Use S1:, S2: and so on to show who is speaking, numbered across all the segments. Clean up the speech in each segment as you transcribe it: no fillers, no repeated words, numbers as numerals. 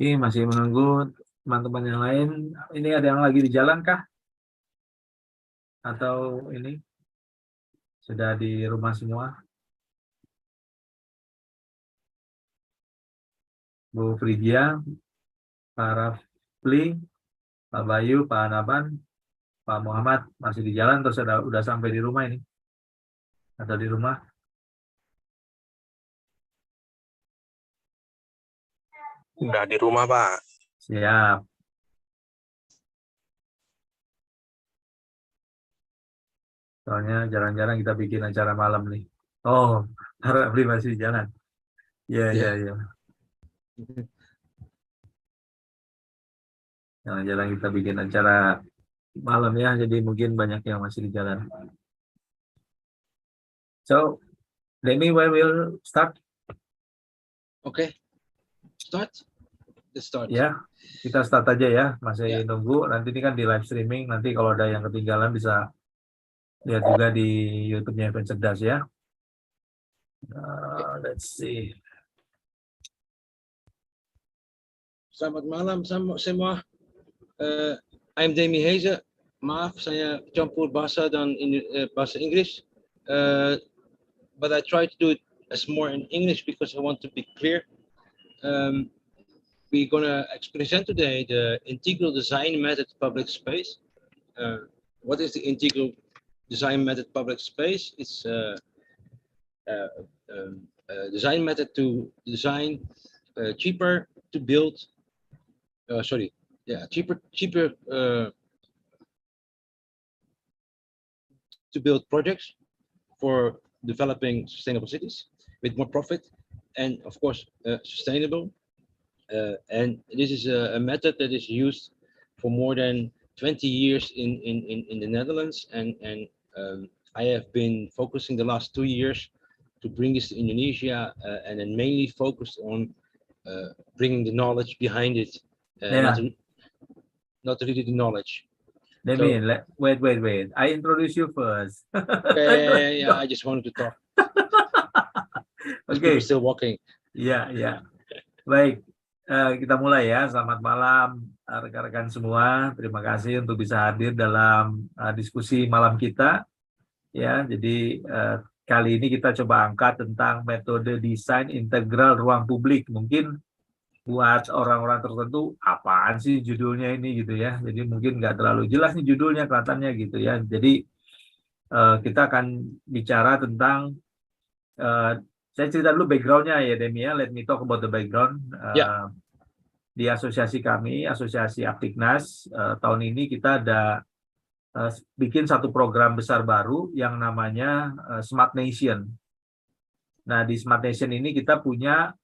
S1: Ini masih menunggu teman-teman yang lain. Ini ada yang lagi di jalan kah? Atau ini sudah di rumah semua? Bu Frigia, Pak Rafli, Pak Bayu, Pak Naban, Pak Muhammad masih di jalan terus udah sampai di rumah ini? Atau di rumah?
S2: Udah di rumah, Pak.
S1: Siap. Soalnya jarang-jarang kita bikin acara malam nih. Oh, Pak Rafli masih di jalan. Iya, iya, iya. Jarang-jarang kita bikin acara malam ya, jadi mungkin banyak yang masih di jalan. So, Demi, when will start?
S3: Okay, let's start.
S1: Ya, kita start aja ya. Masih nunggu. Nanti ini kan di live streaming. Nanti kalau ada yang ketinggalan bisa lihat juga di YouTube-nya Event Cerdas ya. Let's see.
S3: Selamat malam semua. I'm Demi Heze. Maaf, saya campur bahasa dan bahasa Inggris. But I try to do it as more in English because I want to be clear. We're gonna present today the integral design method public space. What is the integral design method public space? It's a design method to design cheaper to build. Cheaper to build projects for developing sustainable cities with more profit and of course sustainable. And this is a method that is used for more than 20 years in the Netherlands, and I have been focusing the last 2 years to bring this to Indonesia, and then mainly focused on bringing the knowledge behind it, not really the knowledge.
S1: Demi, wait. I introduce you first.
S3: Yeah, I just wanted to talk.
S1: Okay.
S3: People still walking.
S1: Ya. Baik, kita mulai ya. Selamat malam rekan-rekan semua. Terima kasih untuk bisa hadir dalam diskusi malam kita. Ya, jadi kali ini kita coba angkat tentang metode desain integral ruang publik. Mungkin buat orang-orang tertentu apaan sih judulnya ini gitu ya, jadi mungkin nggak terlalu jelas nih judulnya kelihatannya gitu ya. Jadi kita akan bicara tentang saya cerita dulu backgroundnya ya Demi ya. Let me talk about the background. Di asosiasi kami, asosiasi Aptiknas, tahun ini kita ada bikin satu program besar baru yang namanya Smart Nation. Nah, di Smart Nation ini kita punya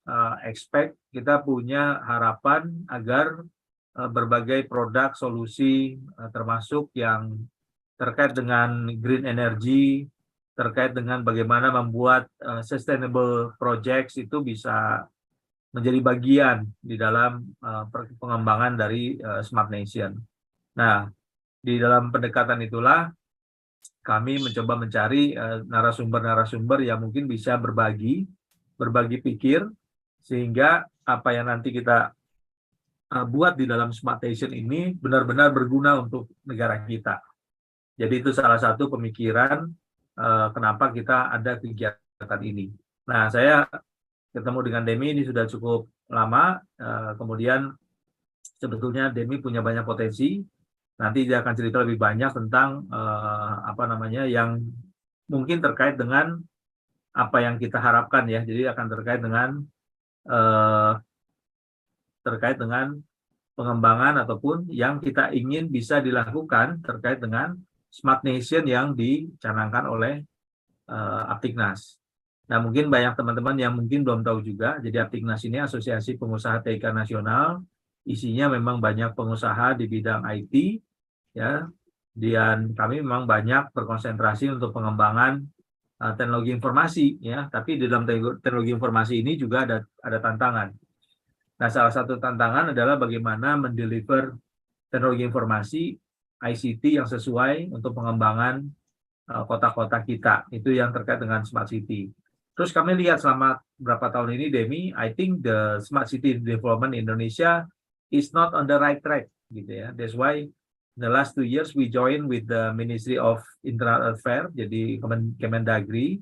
S1: kita punya harapan agar berbagai produk, solusi, termasuk yang terkait dengan green energy, terkait dengan bagaimana membuat sustainable projects itu bisa menjadi bagian di dalam pengembangan dari Smart Nation. Nah, di dalam pendekatan itulah kami mencoba mencari narasumber-narasumber yang mungkin bisa berbagi pikir, sehingga apa yang nanti kita buat di dalam Smart Nation ini benar-benar berguna untuk negara kita. Jadi itu salah satu pemikiran kenapa kita ada kegiatan ini. Nah, saya ketemu dengan Demi ini sudah cukup lama, kemudian sebetulnya Demi punya banyak potensi. Nanti dia akan cerita lebih banyak tentang yang mungkin terkait dengan apa yang kita harapkan ya. Jadi akan terkait dengan pengembangan ataupun yang kita ingin bisa dilakukan terkait dengan Smart Nation yang dicanangkan oleh Aptiknas. Nah, mungkin banyak teman-teman yang mungkin belum tahu juga. Jadi Aptiknas ini Asosiasi Pengusaha TIK Nasional. Isinya memang banyak pengusaha di bidang IT. Ya, dan kami memang banyak berkonsentrasi untuk pengembangan teknologi informasi ya, tapi di dalam teknologi informasi ini juga ada tantangan. Nah, salah satu tantangan adalah bagaimana mendeliver teknologi informasi ICT yang sesuai untuk pengembangan kota-kota kita, itu yang terkait dengan smart city. Terus kami lihat selama berapa tahun ini, Demi, I think the smart city development Indonesia is not on the right track, gitu ya. That's why the last 2 years we join with the Ministry of Interaktif, jadi Kemendagri,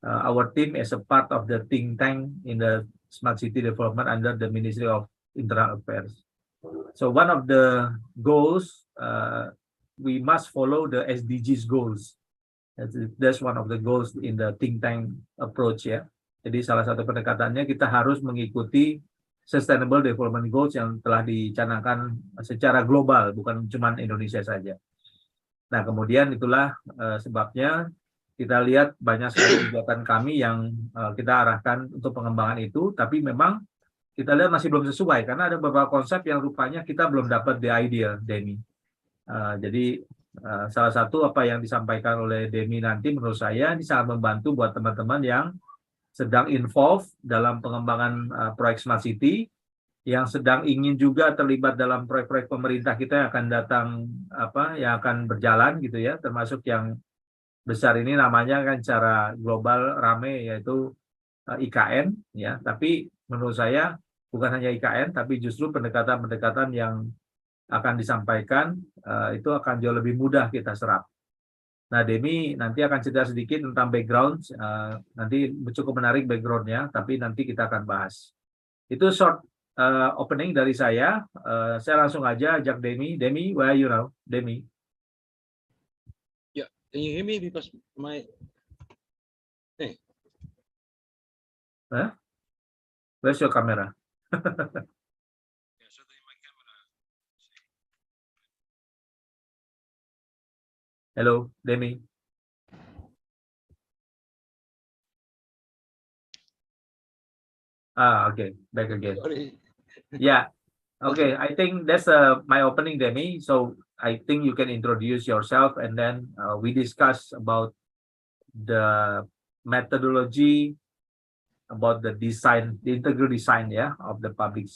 S1: our team as a part of the think tank in the smart city development under the Ministry of Internal Affairs. So one of the goals, we must follow the SDGs goals. That's one of the goals in the think tank approach ya. Jadi salah satu pendekatannya kita harus mengikuti Sustainable Development Goals yang telah dicanangkan secara global, bukan cuma Indonesia saja. Nah, kemudian itulah sebabnya kita lihat banyak sekali kegiatan kami yang kita arahkan untuk pengembangan itu, tapi memang kita lihat masih belum sesuai karena ada beberapa konsep yang rupanya kita belum dapat the idea, Demi. Jadi salah satu apa yang disampaikan oleh Demi nanti menurut saya ini sangat membantu buat teman-teman yang sedang involved dalam pengembangan proyek Smart City, yang sedang ingin juga terlibat dalam proyek-proyek pemerintah kita yang akan datang, yang akan berjalan gitu ya, termasuk yang besar ini namanya kan secara global rame yaitu IKN ya. Tapi menurut saya bukan hanya IKN, tapi justru pendekatan-pendekatan yang akan disampaikan itu akan jauh lebih mudah kita serap. Nah, Demi nanti akan cerita sedikit tentang background, nanti cukup menarik backgroundnya, tapi nanti kita akan bahas. Itu short opening dari saya. Saya langsung aja ajak Demi. Demi, where are you now? Demi.
S3: Yeah, can you hear me? Because my... Hey.
S1: Huh? Where's your camera? Hello, Demi. Okay, back again.
S3: Sorry.
S1: Yeah, okay. I think that's my opening, Demi. So I think you can introduce yourself, and then we discuss about the methodology, about the design, the integral design, yeah, of the public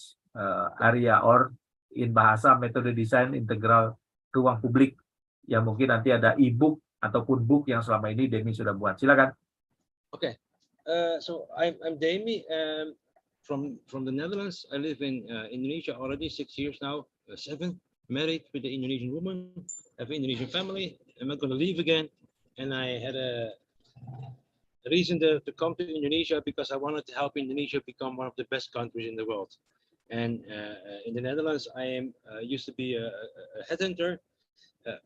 S1: area, or in bahasa metode desain integral ruang publik, yang mungkin nanti ada e-book ataupun book yang selama ini Demi sudah buat. Silakan.
S3: Okay, so I'm Demi from the Netherlands. I live in Indonesia already 6 years now, 7, married with an Indonesian woman, have an Indonesian family. I'm not going to leave again, and I had a reason to come to Indonesia because I wanted to help Indonesia become one of the best countries in the world. And in the Netherlands, I am used to be a headhunter,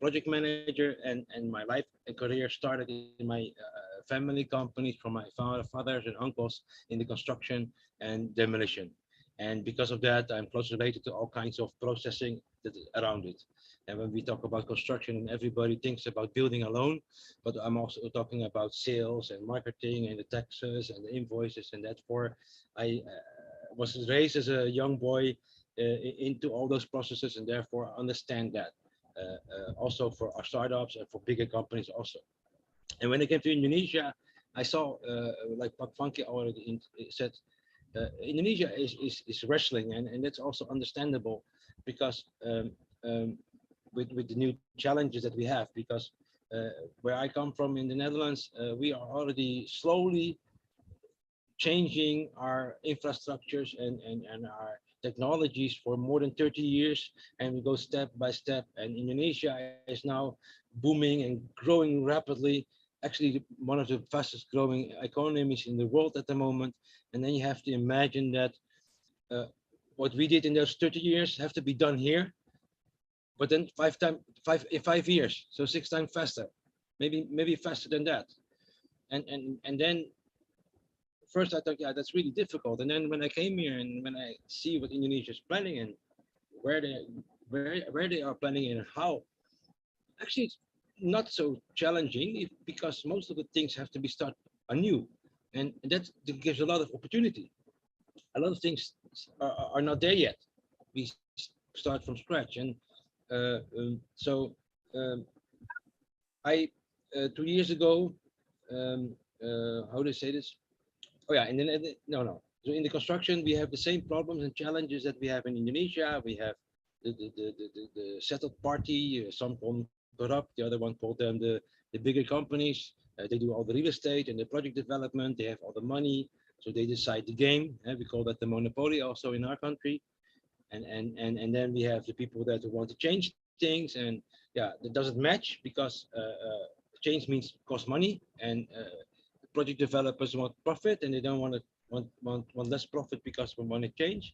S3: project manager, and my life and career started in my family companies from my fathers and uncles in the construction and demolition. And because of that, I'm close related to all kinds of processing around it. And when we talk about construction, everybody thinks about building alone, but I'm also talking about sales and marketing and the taxes and the invoices, and therefore I was raised as a young boy into all those processes, and therefore understand that also for our startups and for bigger companies also. And when I came to Indonesia, I saw like Pak Funky already said, Indonesia is wrestling, and that's also understandable because with the new challenges that we have, because where I come from in the Netherlands, we are already slowly changing our infrastructures and our technologies for more than 30 years, and we go step by step, and Indonesia is now booming and growing rapidly, actually one of the fastest growing economies in the world at the moment. And then you have to imagine that what we did in those 30 years have to be done here, but then 5 years, so 6 times faster, maybe faster than that. And then first I thought, yeah, that's really difficult. And then when I came here and when I see what Indonesia is planning and where they are planning and how, actually it's not so challenging because most of the things have to be started anew, and that gives a lot of opportunity. A lot of things are not there yet. We start from scratch, and so I 2 years ago, how do I say this? Oh yeah, and then no. So in the construction, we have the same problems and challenges that we have in Indonesia. We have the settled party. Some call them corrupt, the other one called them the bigger companies. They do all the real estate and the project development. They have all the money, so they decide the game. We call that the monopoly also in our country. And then we have the people that want to change things, and yeah, that doesn't match because change means cost money, and project developers want profit, and they don't want less profit because we want to change.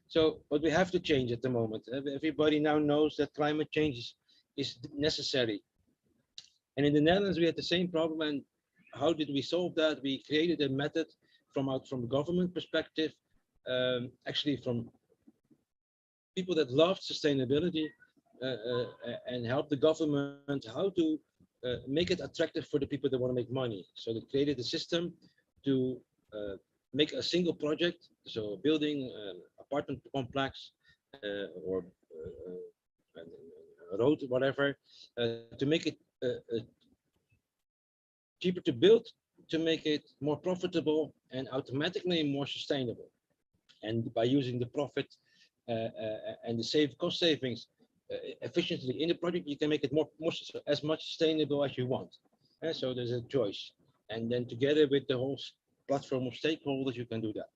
S3: So, but we have to change at the moment. Everybody now knows that climate change is necessary. And in the Netherlands, we had the same problem. And how did we solve that? We created a method from the government perspective, actually from people that loved sustainability, and help the government how to make it attractive for the people that want to make money. So they created a system to make a single project, so building apartment complex or a road, whatever, to make it cheaper to build, to make it more profitable and automatically more sustainable. And by using the profit and the cost savings efficiently in the project, you can make it as much sustainable as you want. So there's a choice, and then together with the whole platform of stakeholders, you can do that.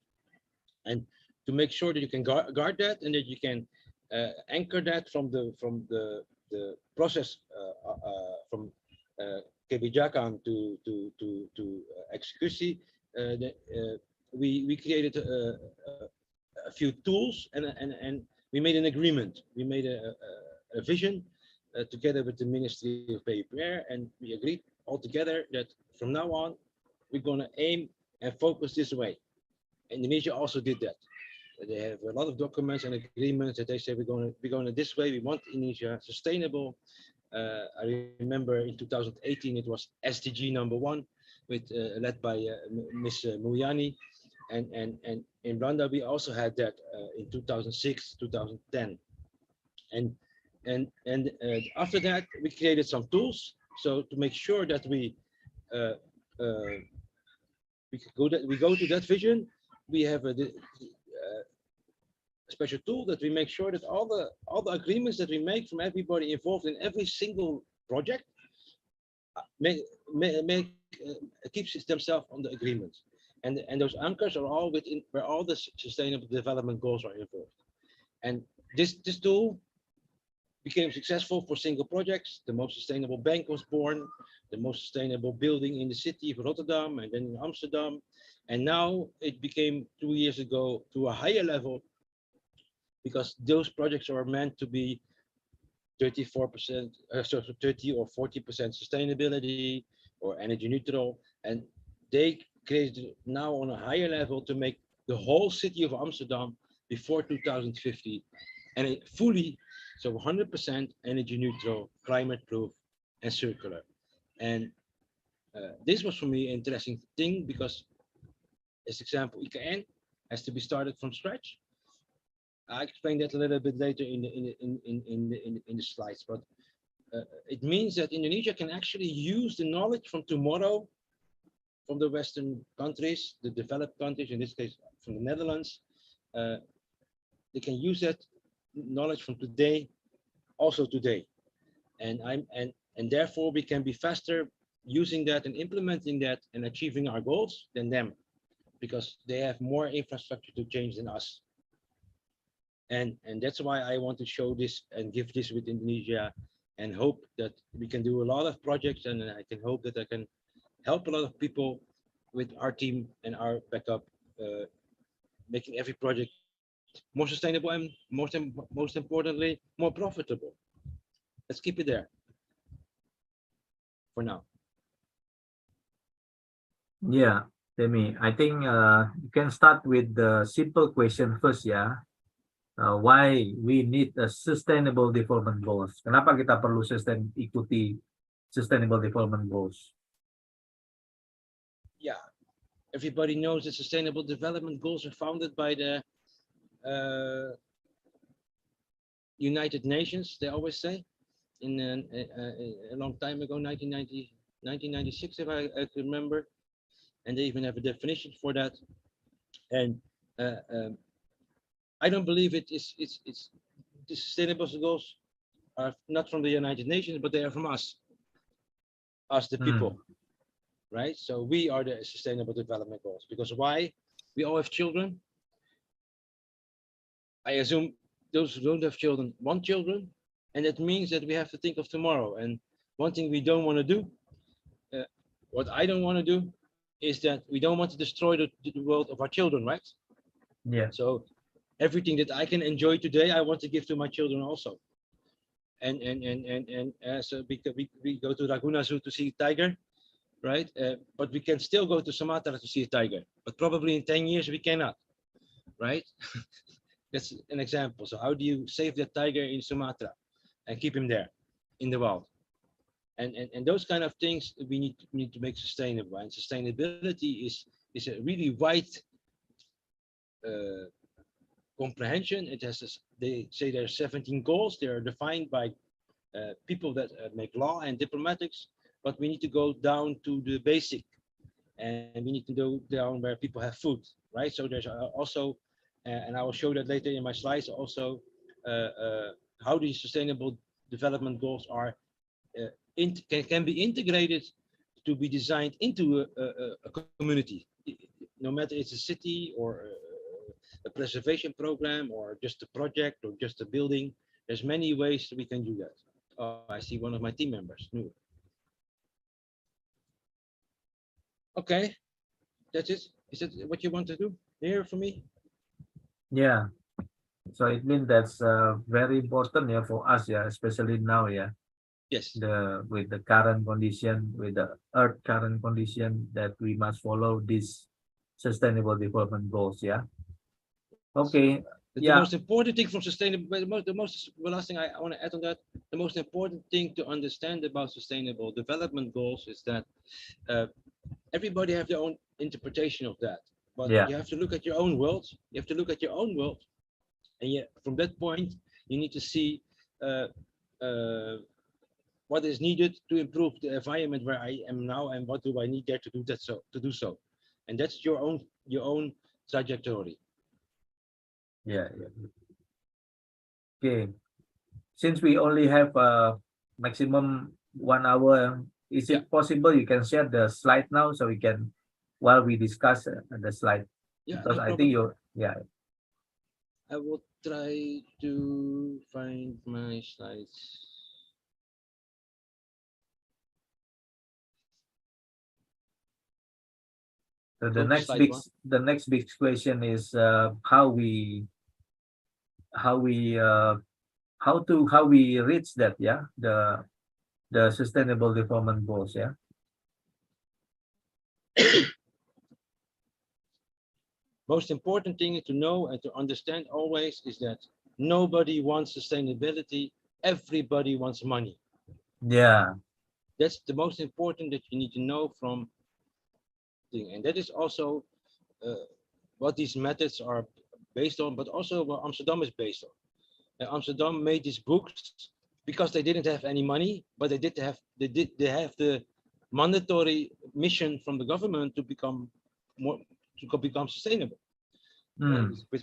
S3: And to make sure that you can guard that, and that you can anchor that from the process from kebijakan to Diskusi, we created a few tools, and we made an agreement. We made a vision together with the Ministry of PUPR, and we agreed all together that from now on we're going to aim and focus this way. Indonesia also did that. They have a lot of documents and agreements that they say we're going this way. We want Indonesia sustainable. I remember in 2018 it was SDG #1, with led by Ms. Mulyani, and in Rwanda we also had that in 2006, 2010, and after that we created some tools, so to make sure that we go to that vision. We have a special tool that we make sure that all the agreements that we make from everybody involved in every single project keeps themselves on the agreement, and those anchors are all within where all the sustainable development goals are involved. And this tool became successful for single projects. The most sustainable bank was born, the most sustainable building in the city of Rotterdam, and then in Amsterdam. And now it became 2 years ago to a higher level, because those projects are meant to be 34%, 30 or 40% sustainability or energy neutral. And they created now on a higher level to make the whole city of Amsterdam before 2050, and it fully, so 100% energy neutral, climate proof, and circular. And this was for me an interesting thing, because as example, IKN has to be started from scratch. I explain that a little bit later in the slides, but it means that Indonesia can actually use the knowledge from tomorrow, from the Western countries, the developed countries, in this case from the Netherlands. They can use that knowledge from today, also today, and therefore we can be faster using that and implementing that and achieving our goals than them, because they have more infrastructure to change than us. And that's why I want to show this and give this with Indonesia, and hope that we can do a lot of projects, and I can hope that I can help a lot of people with our team and our backup, making every project more sustainable and most importantly, more profitable. Let's keep it there for now.
S1: Yeah, Demi, I think you can start with the simple question first, yeah. Why we need a sustainable development goals? Kenapa kita perlu ikuti sustainable development goals?
S3: Yeah, everybody knows that sustainable development goals are founded by the United Nations, they always say, in a long time ago, 1996, if I remember, and they even have a definition for that. And I don't believe it's the sustainable goals are not from the United Nations, but they are from us, the people. right? So we are the Sustainable Development Goals. Because why? We all have children. I assume those who don't have children want children, and that means that we have to think of tomorrow. And one thing we don't want to do, what I don't want to do, is that we don't want to destroy the world of our children, right?
S1: Yeah.
S3: So everything that I can enjoy today, I want to give to my children also. And so we go to Laguna Zoo to see a tiger, right? But we can still go to Sumatra to see a tiger, but probably in 10 years we cannot, right? That's an example. So how do you save that tiger in Sumatra and keep him there in the wild? And those kind of things we need to make sustainable. And sustainability is a really wide comprehension. It has they say there are 17 goals. They are defined by people that make law and diplomatics, but we need to go down to the basic, and we need to go down where people have food, right? So there's also, and I will show that later in my slides, also how these sustainable development goals are can be integrated to be designed into a community, no matter it's a city or a preservation program or just a project or just a building. There's many ways we can do that. Oh, I see one of my team members. Okay, that's it. Is that what you want to do here for me?
S1: Yeah. So it means that's very important, yeah, for us, yeah, especially now, yeah.
S3: Yes.
S1: With the current condition, with the earth current condition, that we must follow these sustainable development goals, yeah. Okay.
S3: The most important thing from sustainable, the last thing I want to add on that, the most important thing to understand about sustainable development goals is that everybody have their own interpretation of that. But you have to look at your own world. You have to look at your own world, and yet from that point, you need to see what is needed to improve the environment where I am now, and what do I need there to do that so, and that's your own trajectory.
S1: Yeah. Okay. Since we only have maximum 1 hour, is it possible you can share the slide now so we can, while we discuss the slide?
S3: Yeah,
S1: because
S3: no
S1: I think you're, yeah.
S3: I will try to find my slides.
S1: So the next big question is how we reach that, yeah, the sustainable development goals, yeah.
S3: Most important thing to know and to understand always is that nobody wants sustainability, everybody wants money.
S1: Yeah,
S3: that's the most important that you need to know from thing, and that is also what these methods are based on, but also what Amsterdam is based on. Amsterdam made these books because they didn't have any money, but they have the mandatory mission from the government to become sustainable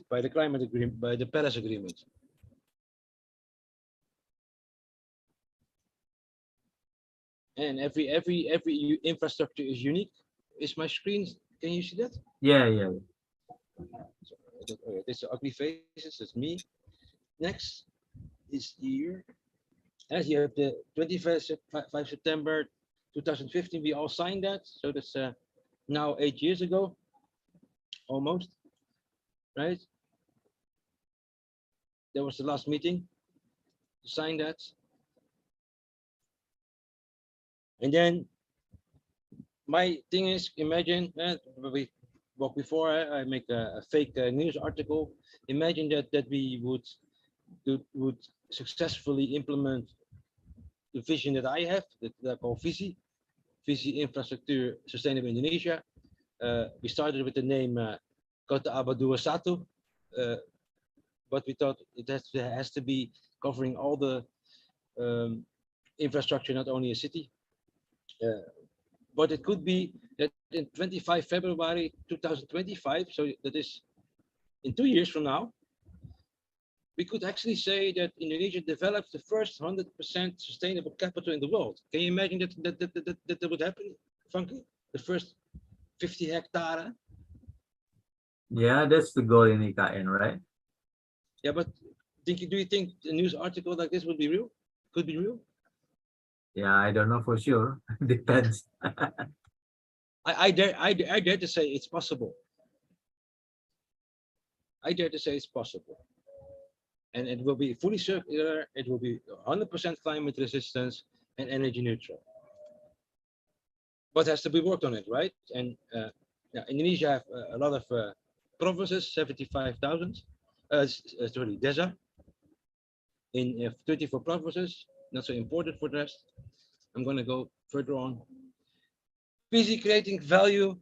S3: by the climate agreement, by the Paris Agreement. And every infrastructure is unique. Is my screen? Can you see that?
S1: Yeah.
S3: This is ugly faces. That's me. Next is here. As you have the 25 September 2015, we all signed that. So that's now 8 years ago, almost, right? That was the last meeting to sign that. And then my thing is, imagine we walk before I make a fake news article. Imagine that we would successfully implement the vision that I have, that I call Visi Infrastructure Sustainable Indonesia. We started with the name Kota Abad 21, but we thought it has to be covering all the infrastructure, not only a city. But it could be that in 25 February 2025, so that is in 2 years from now, we could actually say that Indonesia develops the first 100% sustainable capital in the world. Can you imagine that would happen, Funky? the first 50 hectare.
S1: Yeah, that's the goal in IKN, right?
S3: Yeah, but do you think a news article like this would be real? Could be real?
S1: Yeah, I don't know for sure. Depends.
S3: I dare to say it's possible. I dare to say it's possible. And it will be fully circular, it will be 100% climate resistance and energy neutral. But has to be worked on it, right? And yeah, Indonesia have a lot of provinces, 75,000, sorry, Desa, in 34 provinces, not so important for the rest. I'm going to go further on. Busy creating value,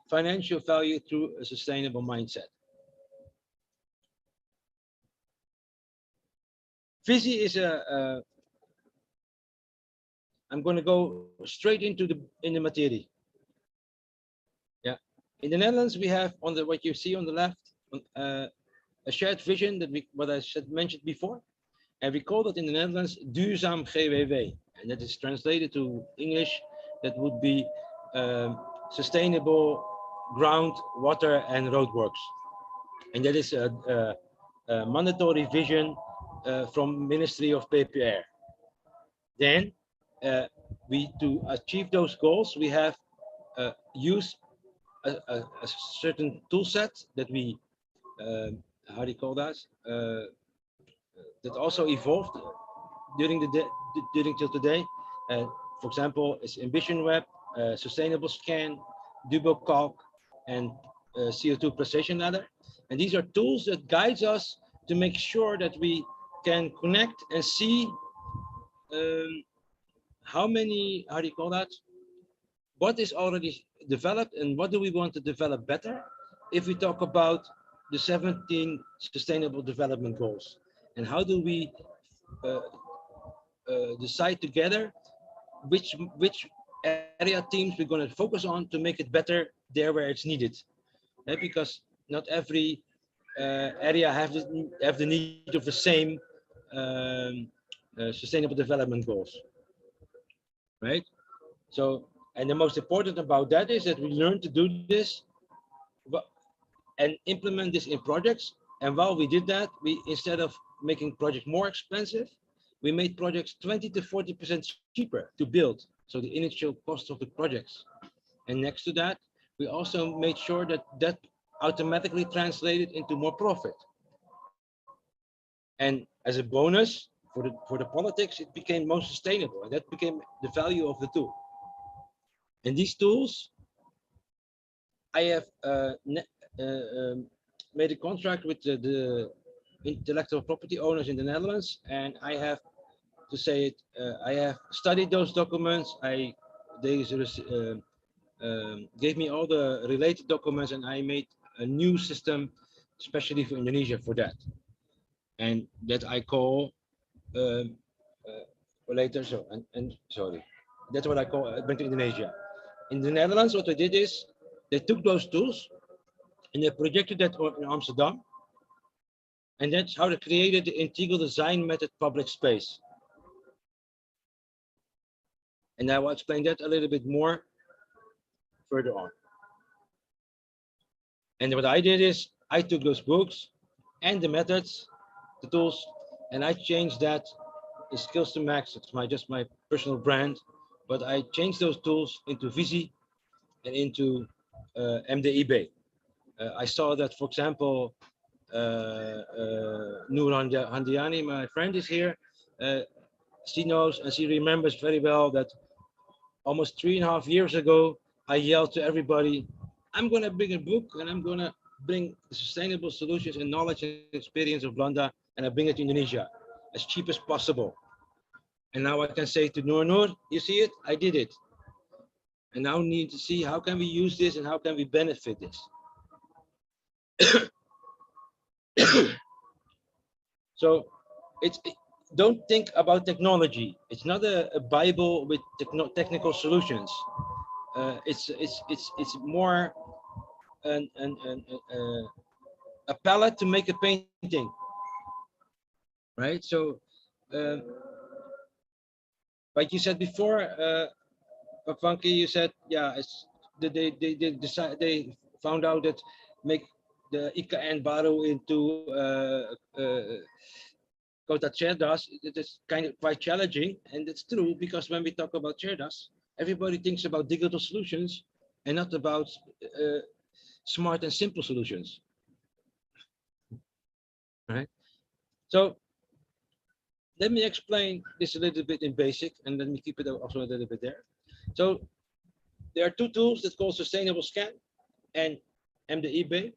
S3: financial value through a sustainable mindset. Visi is I'm going to go straight into the materie. Yeah, in the Netherlands we have on the what you see on the left a shared vision that what I mentioned before, and we call that in the Netherlands duurzaam GWW, and that is translated to English. That would be sustainable ground, water, and roadworks, and that is a mandatory vision from Ministry of PPR. Then we to achieve those goals, we have used a certain tool set that we how do you call that? That also evolved during till today. For example, it's Ambition Web, Sustainable Scan, DuboCalc, and CO2 precision ladder. And these are tools that guides us to make sure that we can connect and see how many, how do you call that? What is already developed and what do we want to develop better if we talk about the 17 Sustainable Development Goals? And how do we decide together which area teams we're going to focus on to make it better there where it's needed? Because not every area have the need of the same Sustainable Development Goals, right? So, and the most important about that is that we learn to do this and implement this in projects. And while we did that, we, instead of making projects more expensive, we made projects 20 to 40% cheaper to build. So the initial cost of the projects. And next to that, we also made sure that that automatically translated into more profit. And as a bonus for the politics, it became most sustainable, and that became the value of the tool. And these tools, I have made a contract with the intellectual property owners in the Netherlands, and I have to say it. I have studied those documents. They gave me all the related documents, and I made a new system, especially for Indonesia, for that, and that I call later. So and sorry, that's what I call bring to Indonesia. In the Netherlands, what they did is they took those tools and they projected that in Amsterdam, and that's how they created the integral design method public space. And I will explain that a little bit more further on. And what I did is I took those books and the methods, the tools, and I changed that in Skills to Max. It's just my personal brand, but I changed those tools into Visi and into MDIB. I saw that, for example, Noor Handiani, my friend, is here. She knows and she remembers very well that almost 3.5 years ago, I yelled to everybody, I'm going to bring a book and I'm going to bring the sustainable solutions and knowledge and experience of Blanda, and I bring it to Indonesia as cheap as possible. And now I can say to Noor, you see it? I did it. And now we need to see how can we use this and how can we benefit this. So don't think about technology. It's not a Bible with technical solutions. It's more a palette to make a painting, right? So, like you said before, Papanki, you said, yeah, they found out that make the IKN Baru into Kota Cerdas, it is kind of quite challenging, and it's true because when we talk about Cerdas, everybody thinks about digital solutions and not about smart and simple solutions. Right. So let me explain this a little bit in basic, and let me keep it also a little bit there. So there are two tools that call Sustainable Scan and MDEB.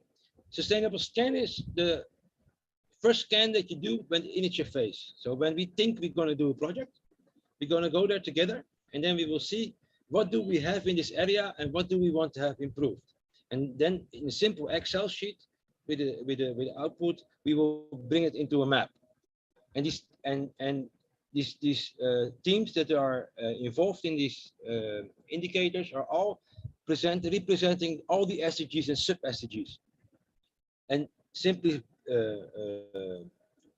S3: Sustainable Scan is the first scan that you do when in your phase. So when we think we're going to do a project, we're going to go there together, and then we will see what do we have in this area and what do we want to have improved. And then in a simple Excel sheet with the output, we will bring it into a map. And these teams that are involved in these indicators are all representing all the SDGs and sub-SDGs. And simply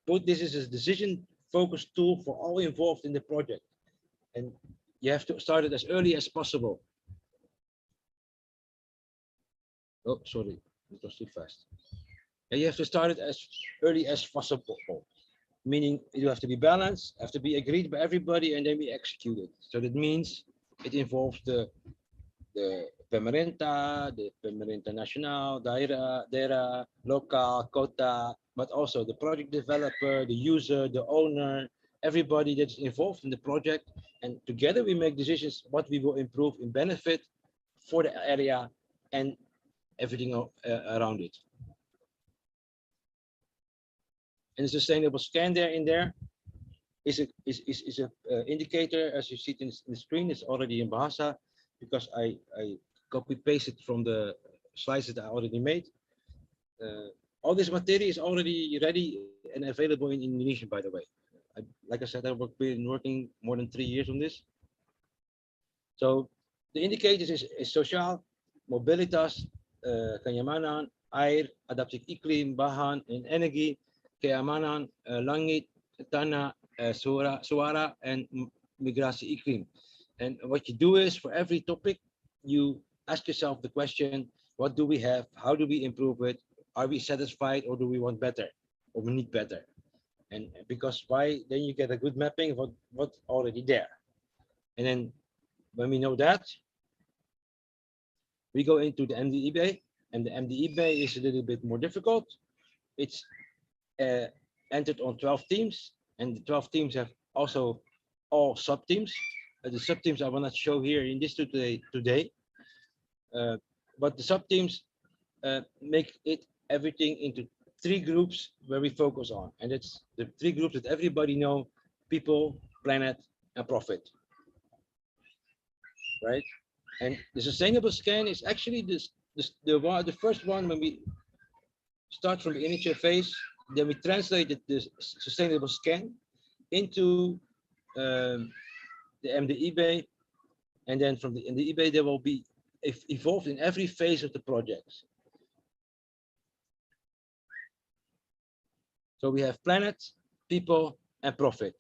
S3: put, this is a decision-focused tool for all involved in the project. And you have to start it as early as possible. Oh, sorry, it was too fast. And you have to start it as early as possible, meaning you have to be balanced, have to be agreed by everybody, and then we execute it. So that means it involves the pemerintah, the pemerintah nasional, daerah, local, kota, but also the project developer, the user, the owner, everybody that's involved in the project. And together we make decisions what we will improve in benefit for the area and everything around it. And the sustainable scan there is a indicator, as you see it in the screen. It's already in Bahasa because I copy pasted from the slides that I already made. All this material is already ready and available in Indonesian, by the way. Like I said, I've been working more than 3 years on this. So the indicators is social, mobilitas, kenyamanan, air, adaptif iklim, bahan, and energi, keamanan, langit, tanah, suara, and migrasi iklim. And what you do is for every topic, you ask yourself the question, what do we have? How do we improve it? Are we satisfied or do we want better or we need better? And because why, then you get a good mapping of what's already there. And then when we know that, we go into the MDEB, and the MDEB is a little bit more difficult. It's entered on 12 teams, and the 12 teams have also all sub-teams. The sub-teams I will not show here in this today, but the sub-teams make it everything into 3 groups where we focus on, and it's the 3 groups that everybody know: people, planet, and profit. Right? And the sustainable scan is actually the first one. When we start from the initial phase, then we translate the sustainable scan into the MDEB, and then from the MDEB they will be evolved in every phase of the project. So we have planet, people, and profit.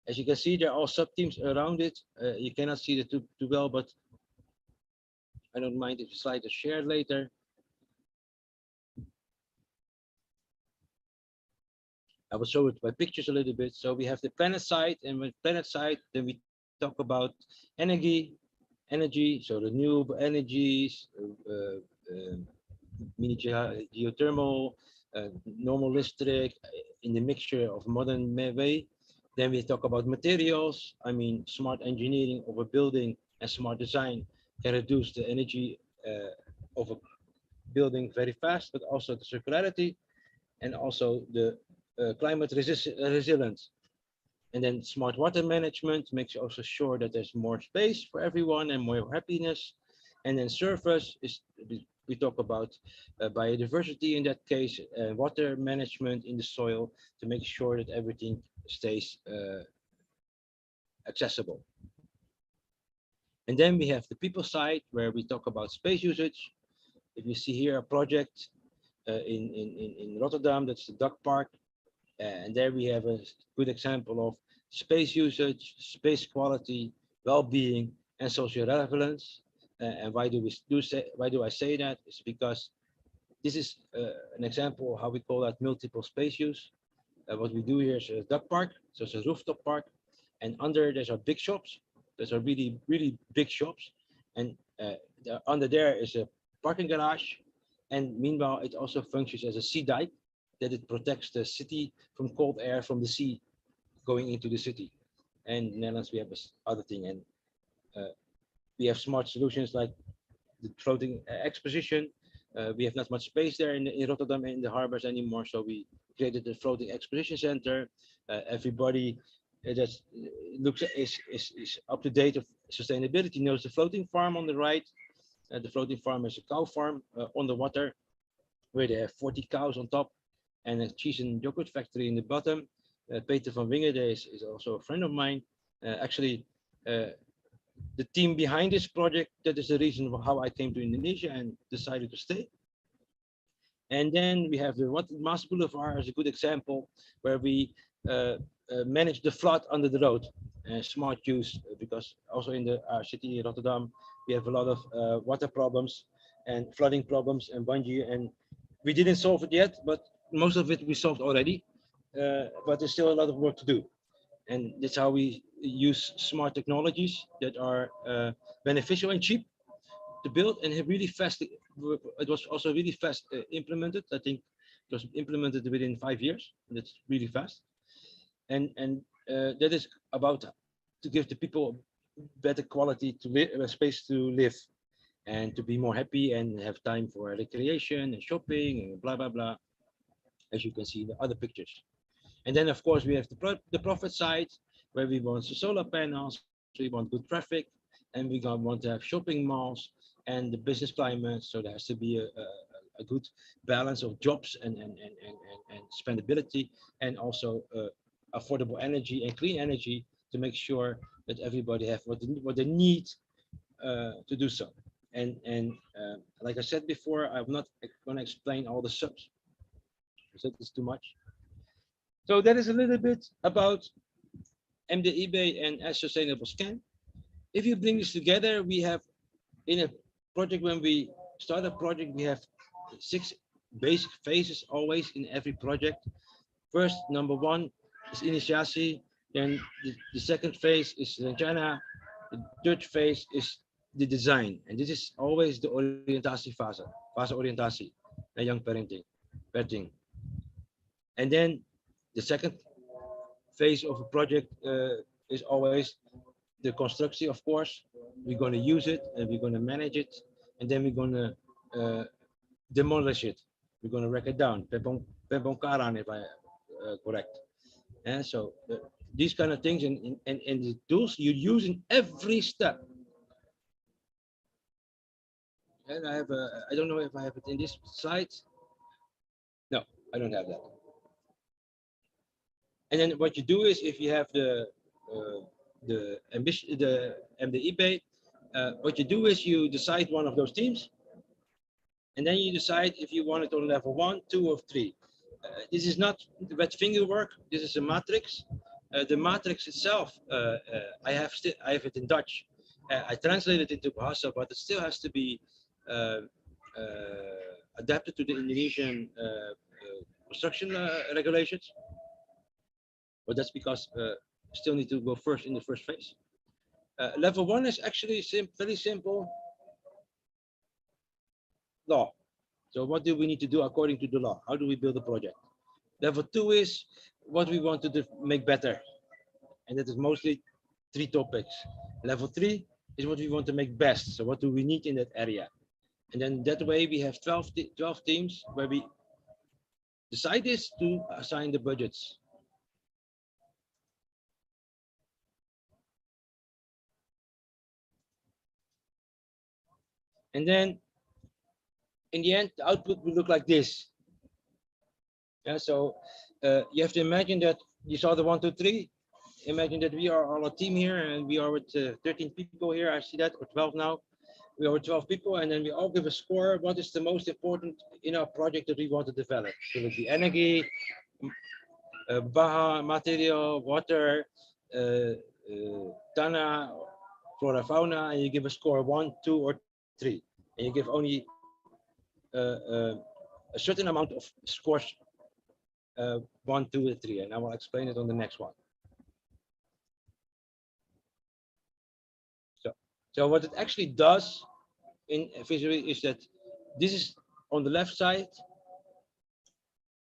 S3: As you can see, there are all sub-teams around it. You cannot see it too well, but I don't mind if the slide is shared later. I will show it by pictures a little bit. So we have the planet side, and with planet side, then we talk about energy, so renewable energies, mini geothermal, normal electric in the mixture of modern way. Then we talk about materials. I mean, smart engineering of a building and smart design can reduce the energy of a building very fast, but also the circularity and also the climate resilience. And then smart water management makes also sure that there's more space for everyone and more happiness. And then surface is, we talk about biodiversity in that case, water management in the soil to make sure that everything stays accessible. And then we have the people side where we talk about space usage. If you see here a project in Rotterdam, that's the duck park. And there we have a good example of space usage, space quality, well-being, and social relevance. And why do I say that? It's because this is an example of how we call that multiple space use. What we do here is a duck park, so it's a rooftop park, and under there's our big shops. Those are really big shops, and under there is a parking garage, and meanwhile it also functions as a sea dike that it protects the city from cold air from the sea going into the city. And in the Netherlands we have this other thing, and we have smart solutions like the floating exposition. We have not much space there in Rotterdam in the harbors anymore, so we created the floating exposition center. Everybody that looks is up to date of sustainability knows the floating farm on the right. The floating farm is a cow farm on the water, where they have 40 cows on top and a cheese and yogurt factory in the bottom. Peter van Wingerde is also a friend of mine. Actually, the team behind this project, that is the reason how I came to Indonesia and decided to stay. And then we have the Maas Boulevard as a good example, where we manage the flood under the road. Smart use, because also in our city, Rotterdam, we have a lot of water problems and flooding problems and bungee, and we didn't solve it yet, but most of it we solved already. But there's still a lot of work to do. And that's how we use smart technologies that are beneficial and cheap to build, and really fast. It was also really fast implemented. I think it was implemented within 5 years. That's really fast. And that is about to give the people better quality to live, space to live, and to be more happy and have time for recreation and shopping and blah blah blah, as you can see in the other pictures. And then of course we have the profit side, where we want the solar panels, we want good traffic, and we want to have shopping malls and the business climate. So there has to be a good balance of jobs and spendability, and also affordable energy and clean energy, to make sure that everybody have what they need to do so. And like I said before, I'm not going to explain all the subs, because it's too much. So that is a little bit about MDIB and as sustainable scan. If you bring this together, we have in a project, when we start a project, we have 6 basic phases always in every project. First, number 1 is initiatie. Then the second phase is rencana. The third phase is the design. And this is always the oriëntasie fase oriëntasie, and young parenting. And then the second phase of a project is always the construction, of course. We're going to use it and we're going to manage it, and then we're going to demolish it. We're going to wreck it down. Pembongkaran, if I correct. And so these kind of things, and the tools you use in every step. And I have I don't know if I have it in this slide. No, I don't have that. And then what you do is, if you have the ambition, the MDIB, what you do is you decide one of those teams, and then you decide if you want it on level 1, 2, or 3. This is not wet finger work. This is a matrix. The matrix itself, I have it in Dutch. I translated it into Bahasa, but it still has to be adapted to the Indonesian construction regulations. But that's because still need to go first in the first phase. Level 1 is actually very simple. Law. So what do we need to do according to the law? How do we build a project? Level 2 is what we want to make better. And that is mostly 3 topics. Level 3 is what we want to make best. So what do we need in that area? And then that way we have 12 teams where we decide this to assign the budgets. And then in the end, the output will look like this. Yeah, so you have to imagine that you saw the 1, 2, 3. Imagine that we are all a team here, and we are with 13 people here. I see that, or 12 now. We are with 12 people, and then we all give a score. What is the most important in our project that we want to develop? Will it be energy, material, water, tanah, flora fauna, and you give a score 1, 2, or 3, and you give only a certain amount of scores, 1, 2, and 3, and I will explain it on the next one. So what it actually does in visually is that this is on the left side.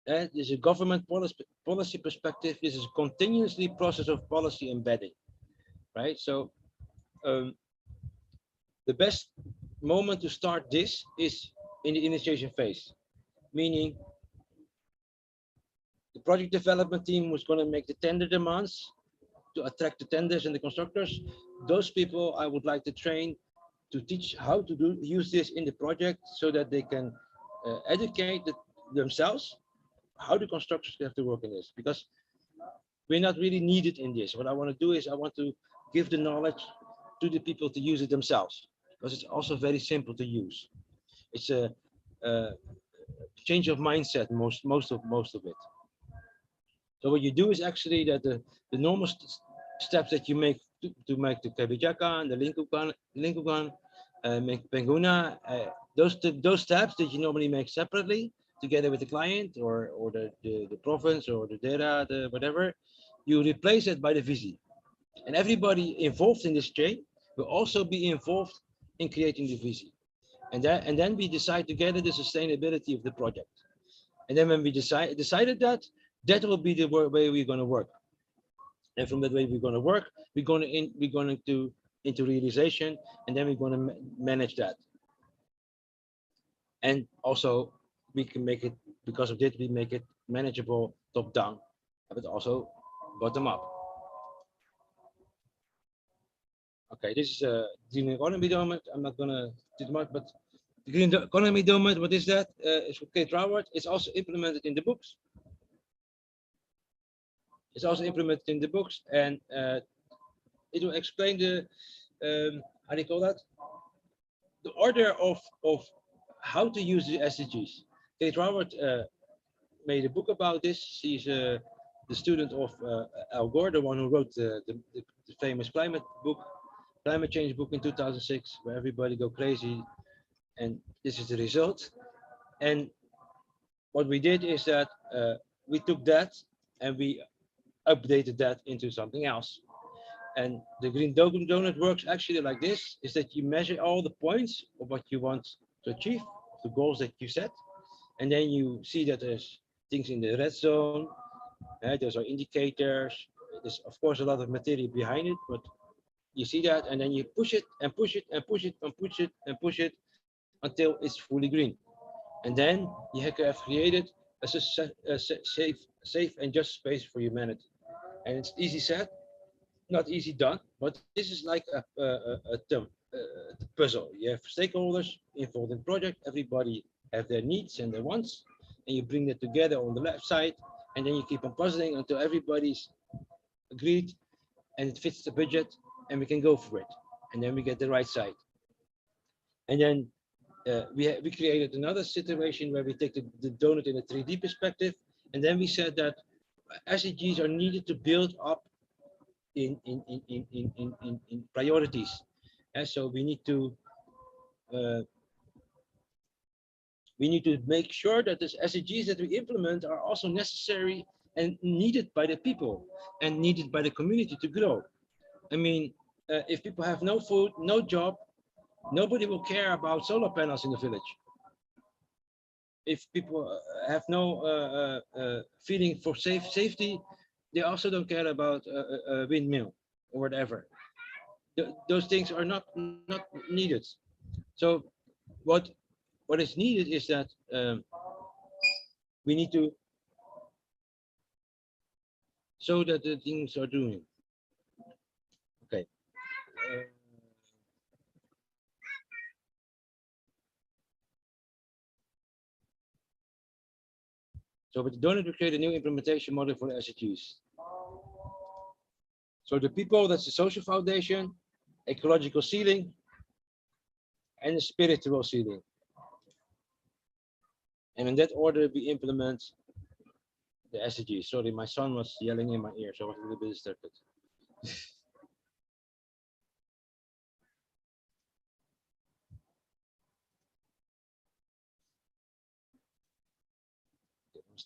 S3: This is a government policy perspective. This is a continuously process of policy embedding, right? So the best moment to start this is in the initiation phase, meaning the project development team was going to make the tender demands to attract the tenders and the constructors. Those people I would like to train to teach how to use this in the project so that they can educate themselves how the constructors have to work in this, because we're not really needed in this. What I want to do is I want to give the knowledge to the people to use it themselves, because it's also very simple to use. It's a change of mindset, most of it. So what you do is actually that the normal steps that you make to make the kebijakan, the lingkungan, make Penguna, those steps that you normally make separately together with the client or the province or the data, the whatever, you replace it by the visi. And everybody involved in this chain will also be involved in creating the visi. And then we decide together the sustainability of the project. And then when we decided that will be the way we're going to work. And from that way we're going to work, we're going to into realization, and then we're going to manage that. And also we can make it, because of that, we make it manageable top down, but also bottom up. Okay, this is a green economy document. I'm not going to do too much, but the green economy document, what is that? It's from Kate Raworth. It's also implemented in the books. It's also implemented in the books, and it will explain the how do you call that? The order of how to use the SDGs. Kate Raworth made a book about this. She's the student of Al Gore, the one who wrote the famous climate change book in 2006, where everybody go crazy, and this is the result. And what we did is that we took that and we updated that into something else. And the green donut works actually like this, is that you measure all the points of what you want to achieve, the goals that you set. And then you see that there's things in the red zone. Those are indicators. There's of course a lot of material behind it, but you see that, and then you push it and push it and push it and push it and push it until it's fully green. And then you have created a safe and just space for humanity. And it's easy said, not easy done, but this is like a puzzle. You have stakeholders involved in the project, everybody have their needs and their wants, and you bring that together on the left side, and then you keep on puzzling until everybody's agreed and it fits the budget, and we can go for it. And then we get the right side. And then we created another situation where we take the donut in a 3D perspective, and then we said that SDGs are needed to build up in priorities. And so we need to make sure that the SDGs that we implement are also necessary and needed by the people and needed by the community to grow. I mean, if people have no food, no job, nobody will care about solar panels in the village. If people have no feeling for safety, they also don't care about a windmill or whatever. Those things are not needed. So what is needed is that we need to show that the things are doing. Okay. So with the donut, we create a new implementation model for the SDGs. So the people, that's the social foundation, ecological ceiling, and the spiritual ceiling. And in that order, we implement the SDGs. Sorry, my son was yelling in my ear, so I was a little bit distracted.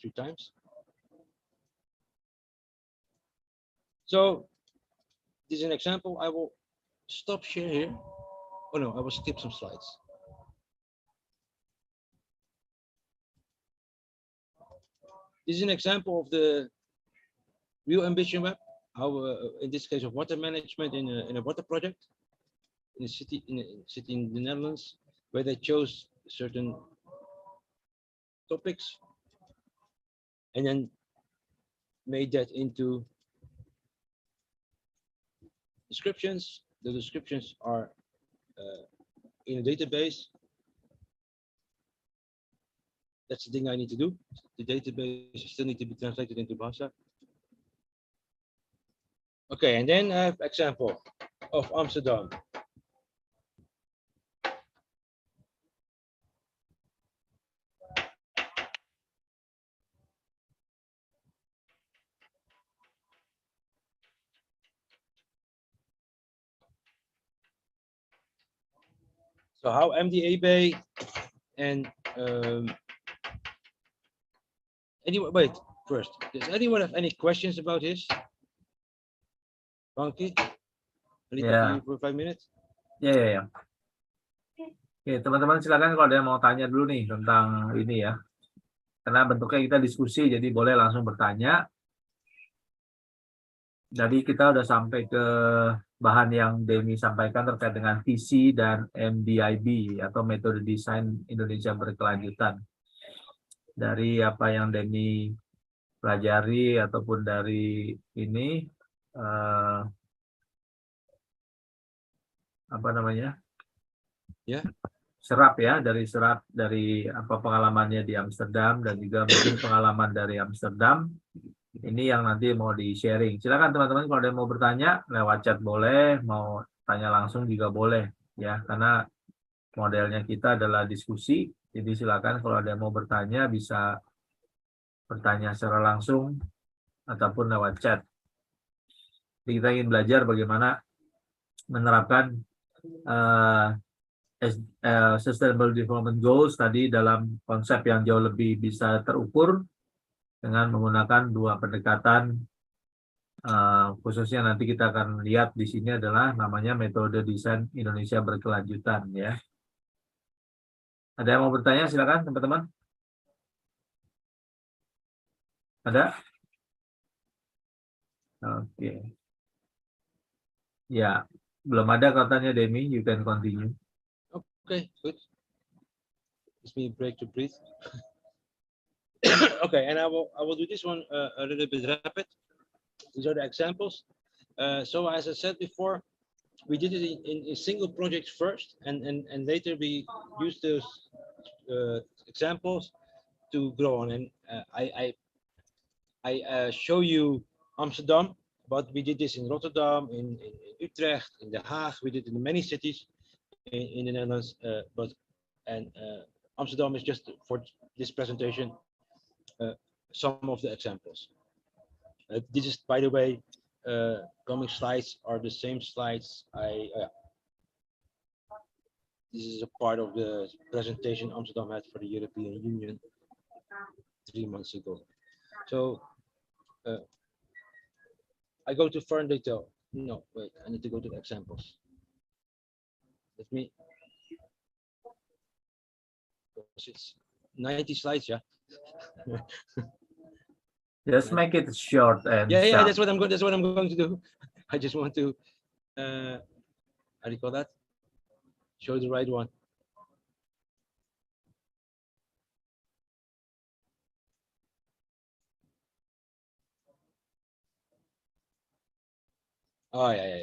S3: 3 times. So this is an example. I will stop share here. Oh no, I will skip some slides. This is an example of the real ambition web. How, in this case, of water management in a water project in a city in the Netherlands, where they chose certain topics and then made that into descriptions. The descriptions are in a database. That's the thing I need to do. The database still need to be translated into Bahasa. Okay, and then I have example of Amsterdam. So how MDA Bay and anyone, wait, first, does anyone have any questions about this? Banky?
S1: Yeah.
S3: For 5 minutes?
S1: Ya. Oke, teman-teman silakan kalau ada yang mau tanya dulu nih tentang ini ya. Karena bentuknya kita diskusi, jadi boleh langsung bertanya. Jadi kita udah sampai ke bahan yang Demi sampaikan terkait dengan visi dan MDIB atau metode desain Indonesia berkelanjutan. Dari apa yang Demi pelajari ataupun dari ini apa namanya?
S3: Ya.
S1: Serap dari apa pengalamannya di Amsterdam dan juga mungkin pengalaman dari Amsterdam. Ini yang nanti mau di sharing. Silakan teman-teman kalau ada yang mau bertanya lewat chat boleh, mau tanya langsung juga boleh ya, karena modelnya kita adalah diskusi. Jadi silakan kalau ada yang mau bertanya bisa bertanya secara langsung ataupun lewat chat. Jadi kita ingin belajar bagaimana menerapkan Sustainable Development Goals tadi dalam konsep yang jauh lebih bisa terukur dengan menggunakan 2 pendekatan, khususnya nanti kita akan lihat di sini adalah namanya metode desain Indonesia berkelanjutan ya. Ada yang mau bertanya silakan teman-teman. Ada? Oke. Ya, belum ada katanya Demi, you can continue.
S3: Okay, good. Gives me a break to breathe. Okay, and I will do this one a little bit rapid. These are the examples. So as I said before, we did it in single projects first, and later we used those examples to grow on. And I show you Amsterdam, but we did this in Rotterdam, in Utrecht, in The Hague. We did it in many cities in the Netherlands, Amsterdam is just for this presentation some of the examples. This is, by the way, coming slides are the same slides this is a part of the presentation Amsterdam had for the European Union 3 months ago. So I go to further detail. No, wait, I need to go to the examples. Let me. It's 90 slides, yeah.
S1: Just make it short and
S3: yeah,
S1: sharp.
S3: that's what I'm going to do. I just want to how do you call that? Show the right one. Oh yeah.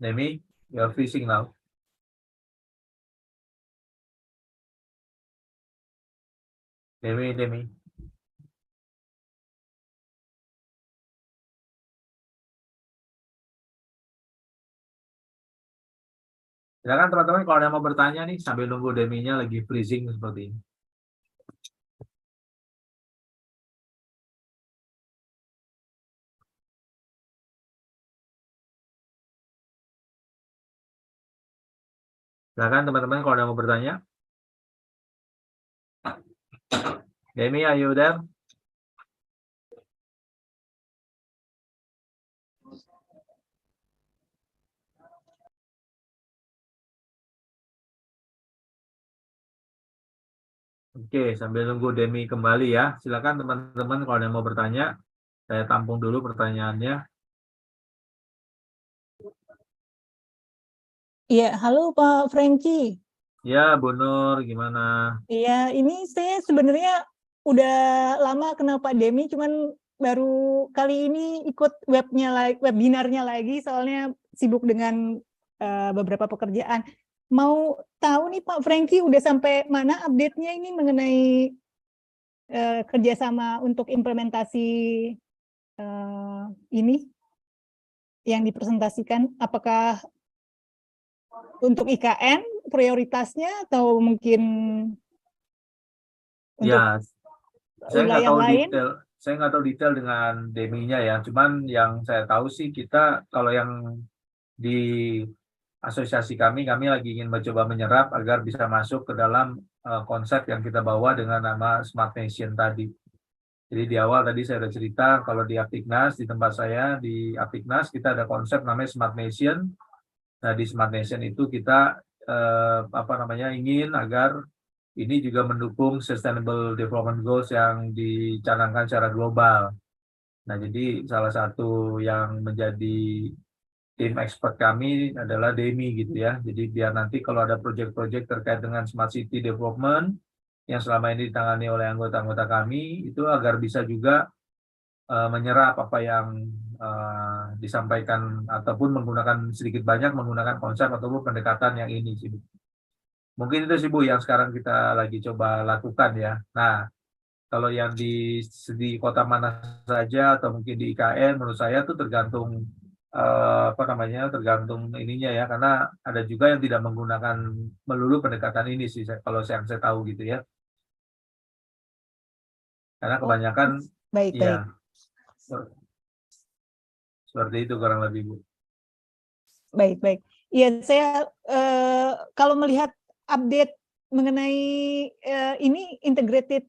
S1: Demi, you're freezing now. Demi. Silakan teman-teman kalau ada yang mau bertanya nih sambil nunggu deminya lagi freezing seperti ini. Silakan teman-teman kalau ada yang mau bertanya. Demi, are you there? Oke, sambil nunggu Demi kembali ya. Silakan teman-teman kalau ada yang mau bertanya. Saya tampung dulu pertanyaannya.
S4: Iya, halo Pak Franky.
S1: Ya, Bu Nur, gimana?
S4: Iya, ini saya sebenarnya udah lama kenal Pak Demi, cuman baru kali ini ikut webinarnya lagi, soalnya sibuk dengan beberapa pekerjaan. Mau tahu nih Pak Franky udah sampai mana update-nya ini mengenai kerjasama untuk implementasi ini yang dipresentasikan, apakah untuk IKN prioritasnya atau mungkin untuk
S1: Ya, saya nggak
S4: wilayah
S1: tahu
S4: lain?
S1: detail. Saya nggak tahu detail dengan Deminya ya. Cuman yang saya tahu sih kita kalau yang di asosiasi kami lagi ingin mencoba menyerap agar bisa masuk ke dalam konsep yang kita bawa dengan nama Smart Nation tadi. Jadi di awal tadi saya sudah cerita kalau di Apiknas, di tempat saya di Apiknas kita ada konsep namanya Smart Nation. Nah di Smart Nation itu kita ingin agar ini juga mendukung Sustainable Development Goals yang dicanangkan secara global. Nah jadi salah satu yang menjadi tim expert kami adalah Demi gitu ya. Jadi biar nanti kalau ada proyek-proyek terkait dengan Smart City Development yang selama ini ditangani oleh anggota-anggota kami itu agar bisa juga menyerap apa yang disampaikan ataupun menggunakan sedikit banyak menggunakan konsep ataupun pendekatan yang ini sih Bu. Mungkin itu sih Bu yang sekarang kita lagi coba lakukan ya. Nah, kalau yang di kota mana saja atau mungkin di IKN menurut saya tuh tergantung tergantung ininya ya, karena ada juga yang tidak menggunakan melulu pendekatan ini sih kalau yang saya tahu gitu ya. Karena kebanyakan
S4: Baik.
S1: ya seperti itu kurang lebih Bu.
S4: Baik. Iya, saya kalau melihat update mengenai ini integrated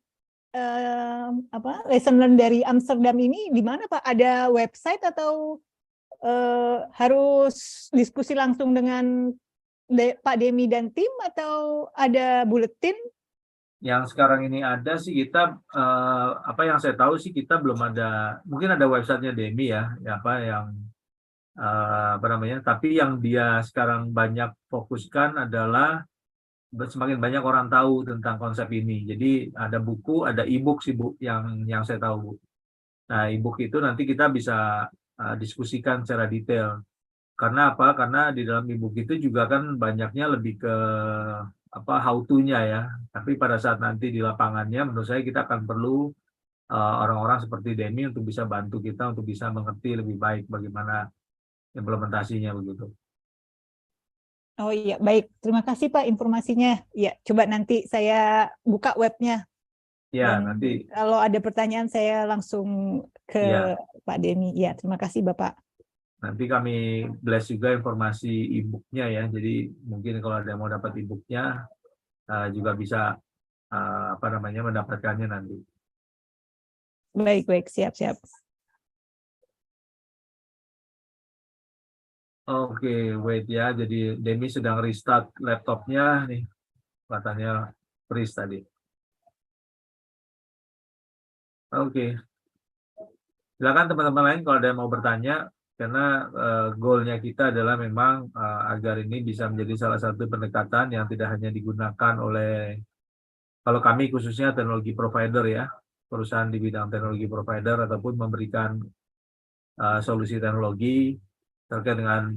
S4: lesson learn dari Amsterdam ini di mana Pak? Ada website atau harus diskusi langsung dengan Pak Demi dan tim atau ada buletin?
S1: Yang sekarang ini ada sih kita apa yang saya tahu sih kita belum ada, mungkin ada websitenya Demi ya tapi yang dia sekarang banyak fokuskan adalah semakin banyak orang tahu tentang konsep ini. Jadi ada buku, ada e-book sih Bu yang saya tahu Bu. Nah e-book itu nanti kita bisa diskusikan secara detail. Karena apa? Karena di dalam e-book itu juga kan banyaknya lebih ke how to-nya ya. Tapi pada saat nanti di lapangannya menurut saya kita akan perlu orang-orang seperti Demi untuk bisa bantu kita untuk bisa mengerti lebih baik bagaimana implementasinya begitu.
S4: Oh iya, baik. Terima kasih Pak informasinya. Ya, coba nanti saya buka webnya.
S1: Ya,
S4: Dan
S1: nanti
S4: kalau ada pertanyaan saya langsung ke
S1: ya,
S4: Pak Demi. Ya, terima kasih Bapak.
S1: nanti kami blast juga informasi e-booknya ya. Jadi mungkin kalau ada yang mau dapat e-booknya juga bisa mendapatkannya nanti.
S4: Baik, siap.
S1: Oke, wait ya. Jadi Demi sedang restart laptopnya nih. Katanya freeze tadi. Oke. Silakan teman-teman lain kalau ada yang mau bertanya, karena goalnya kita adalah memang agar ini bisa menjadi salah satu pendekatan yang tidak hanya digunakan oleh, kalau kami khususnya teknologi provider ya, perusahaan di bidang teknologi provider ataupun memberikan solusi teknologi terkait dengan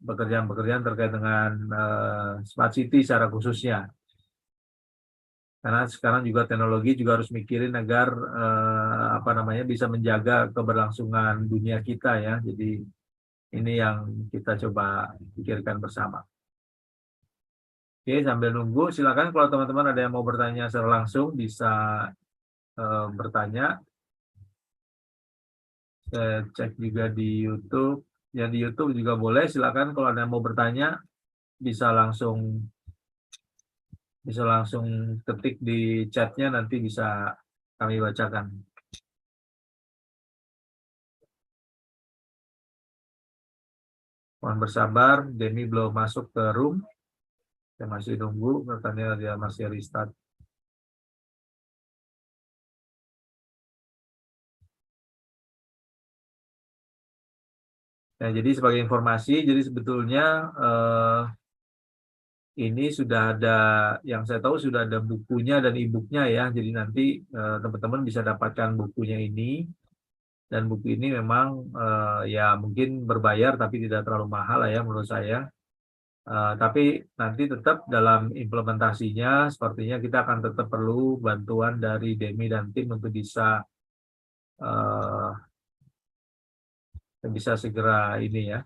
S1: pekerjaan-pekerjaan terkait dengan smart city secara khususnya. Karena sekarang juga teknologi juga harus mikirin agar bisa menjaga keberlangsungan dunia kita ya. Jadi ini yang kita coba pikirkan bersama. Oke, sambil nunggu, silakan kalau teman-teman ada yang mau bertanya secara langsung bisa bertanya. Saya cek juga di YouTube. Ya di YouTube juga boleh. Silakan kalau ada yang mau bertanya bisa langsung ketik di chatnya, nanti bisa kami bacakan. Mohon bersabar, Demi belum masuk ke room. Saya masih nunggu, katanya dia masih restart. Nah, jadi sebagai informasi, jadi sebetulnya ini sudah ada, yang saya tahu sudah ada bukunya dan e-booknya ya. Jadi nanti teman-teman bisa dapatkan bukunya ini. Dan buku ini memang ya mungkin berbayar tapi tidak terlalu mahal lah ya menurut saya. Tapi nanti tetap dalam implementasinya sepertinya kita akan tetap perlu bantuan dari Demi dan tim untuk uh, bisa segera ini ya.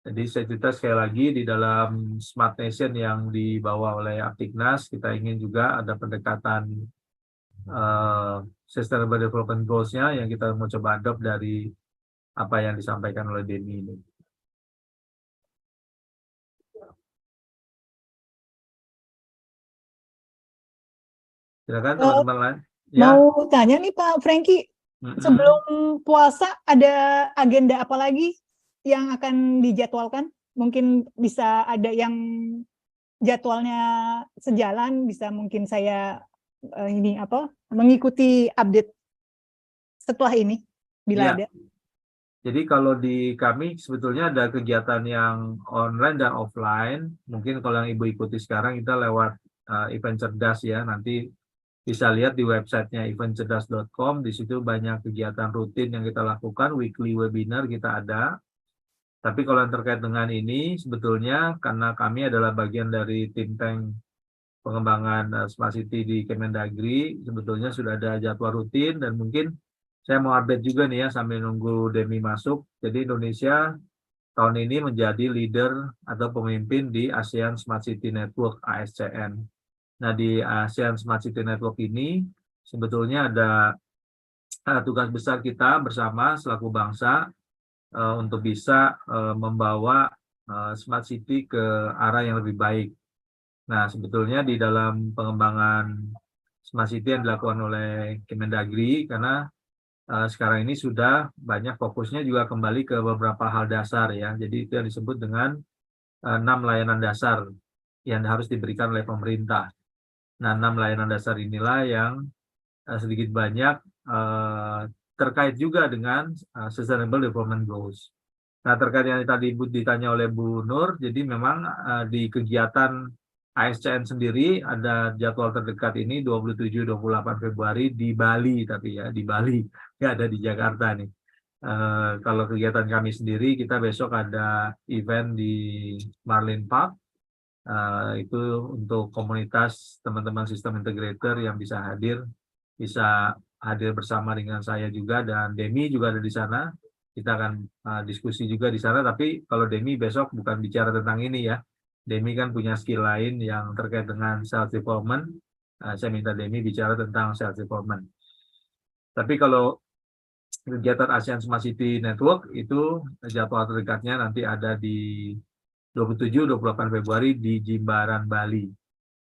S1: Jadi saya cerita sekali lagi di dalam Smart Nation yang dibawa oleh Aptiknas, kita ingin juga ada pendekatan Sustainable Development Goals-nya yang kita mau coba adopt dari apa yang disampaikan oleh Denny ini. Silakan teman-teman lain. Ya.
S4: Mau tanya nih Pak Franky, sebelum puasa ada agenda apa lagi yang akan dijadwalkan? Mungkin bisa ada yang jadwalnya sejalan, bisa mungkin saya mengikuti update setelah ini bila ada.
S1: Jadi kalau di kami sebetulnya ada kegiatan yang online dan offline. Mungkin kalau yang Ibu ikuti sekarang kita lewat event cerdas ya. Nanti bisa lihat di websitenya eventcerdas.com. Di situ banyak kegiatan rutin yang kita lakukan, weekly webinar kita ada. Tapi kalau yang terkait dengan ini sebetulnya karena kami adalah bagian dari tim tank pengembangan Smart City di Kemendagri, sebetulnya sudah ada jadwal rutin dan mungkin saya mau update juga nih ya sambil nunggu Demi masuk. Jadi Indonesia tahun ini menjadi leader atau pemimpin di ASEAN Smart City Network (ASCN). Nah, di ASEAN Smart City Network ini sebetulnya ada tugas besar kita bersama selaku bangsa untuk bisa membawa Smart City ke arah yang lebih baik. Nah, sebetulnya di dalam pengembangan Smart City yang dilakukan oleh Kemendagri, karena sekarang ini sudah banyak fokusnya juga kembali ke beberapa hal dasar ya. Jadi itu yang disebut dengan 6 layanan dasar yang harus diberikan oleh pemerintah. Nah, 6 layanan dasar inilah yang sedikit banyak terkait juga dengan Sustainable Development Goals. Nah, terkait yang tadi ditanya oleh Bu Nur, jadi memang di kegiatan ASCN sendiri ada jadwal terdekat ini 27-28 Februari di Bali, tapi ya di Bali, nggak ada di Jakarta nih. Kalau kegiatan kami sendiri, kita besok ada event di Marlin Park, itu untuk komunitas teman-teman sistem integrator yang bisa hadir bersama dengan saya juga, dan Demi juga ada di sana. Kita akan diskusi juga di sana, tapi kalau Demi besok bukan bicara tentang ini ya. Demi kan punya skill lain yang terkait dengan self development. Saya minta Demi bicara tentang self development. Tapi kalau kegiatan ASEAN Smart City Network itu jadwal terdekatnya nanti ada di 27-28 Februari di Jimbaran, Bali.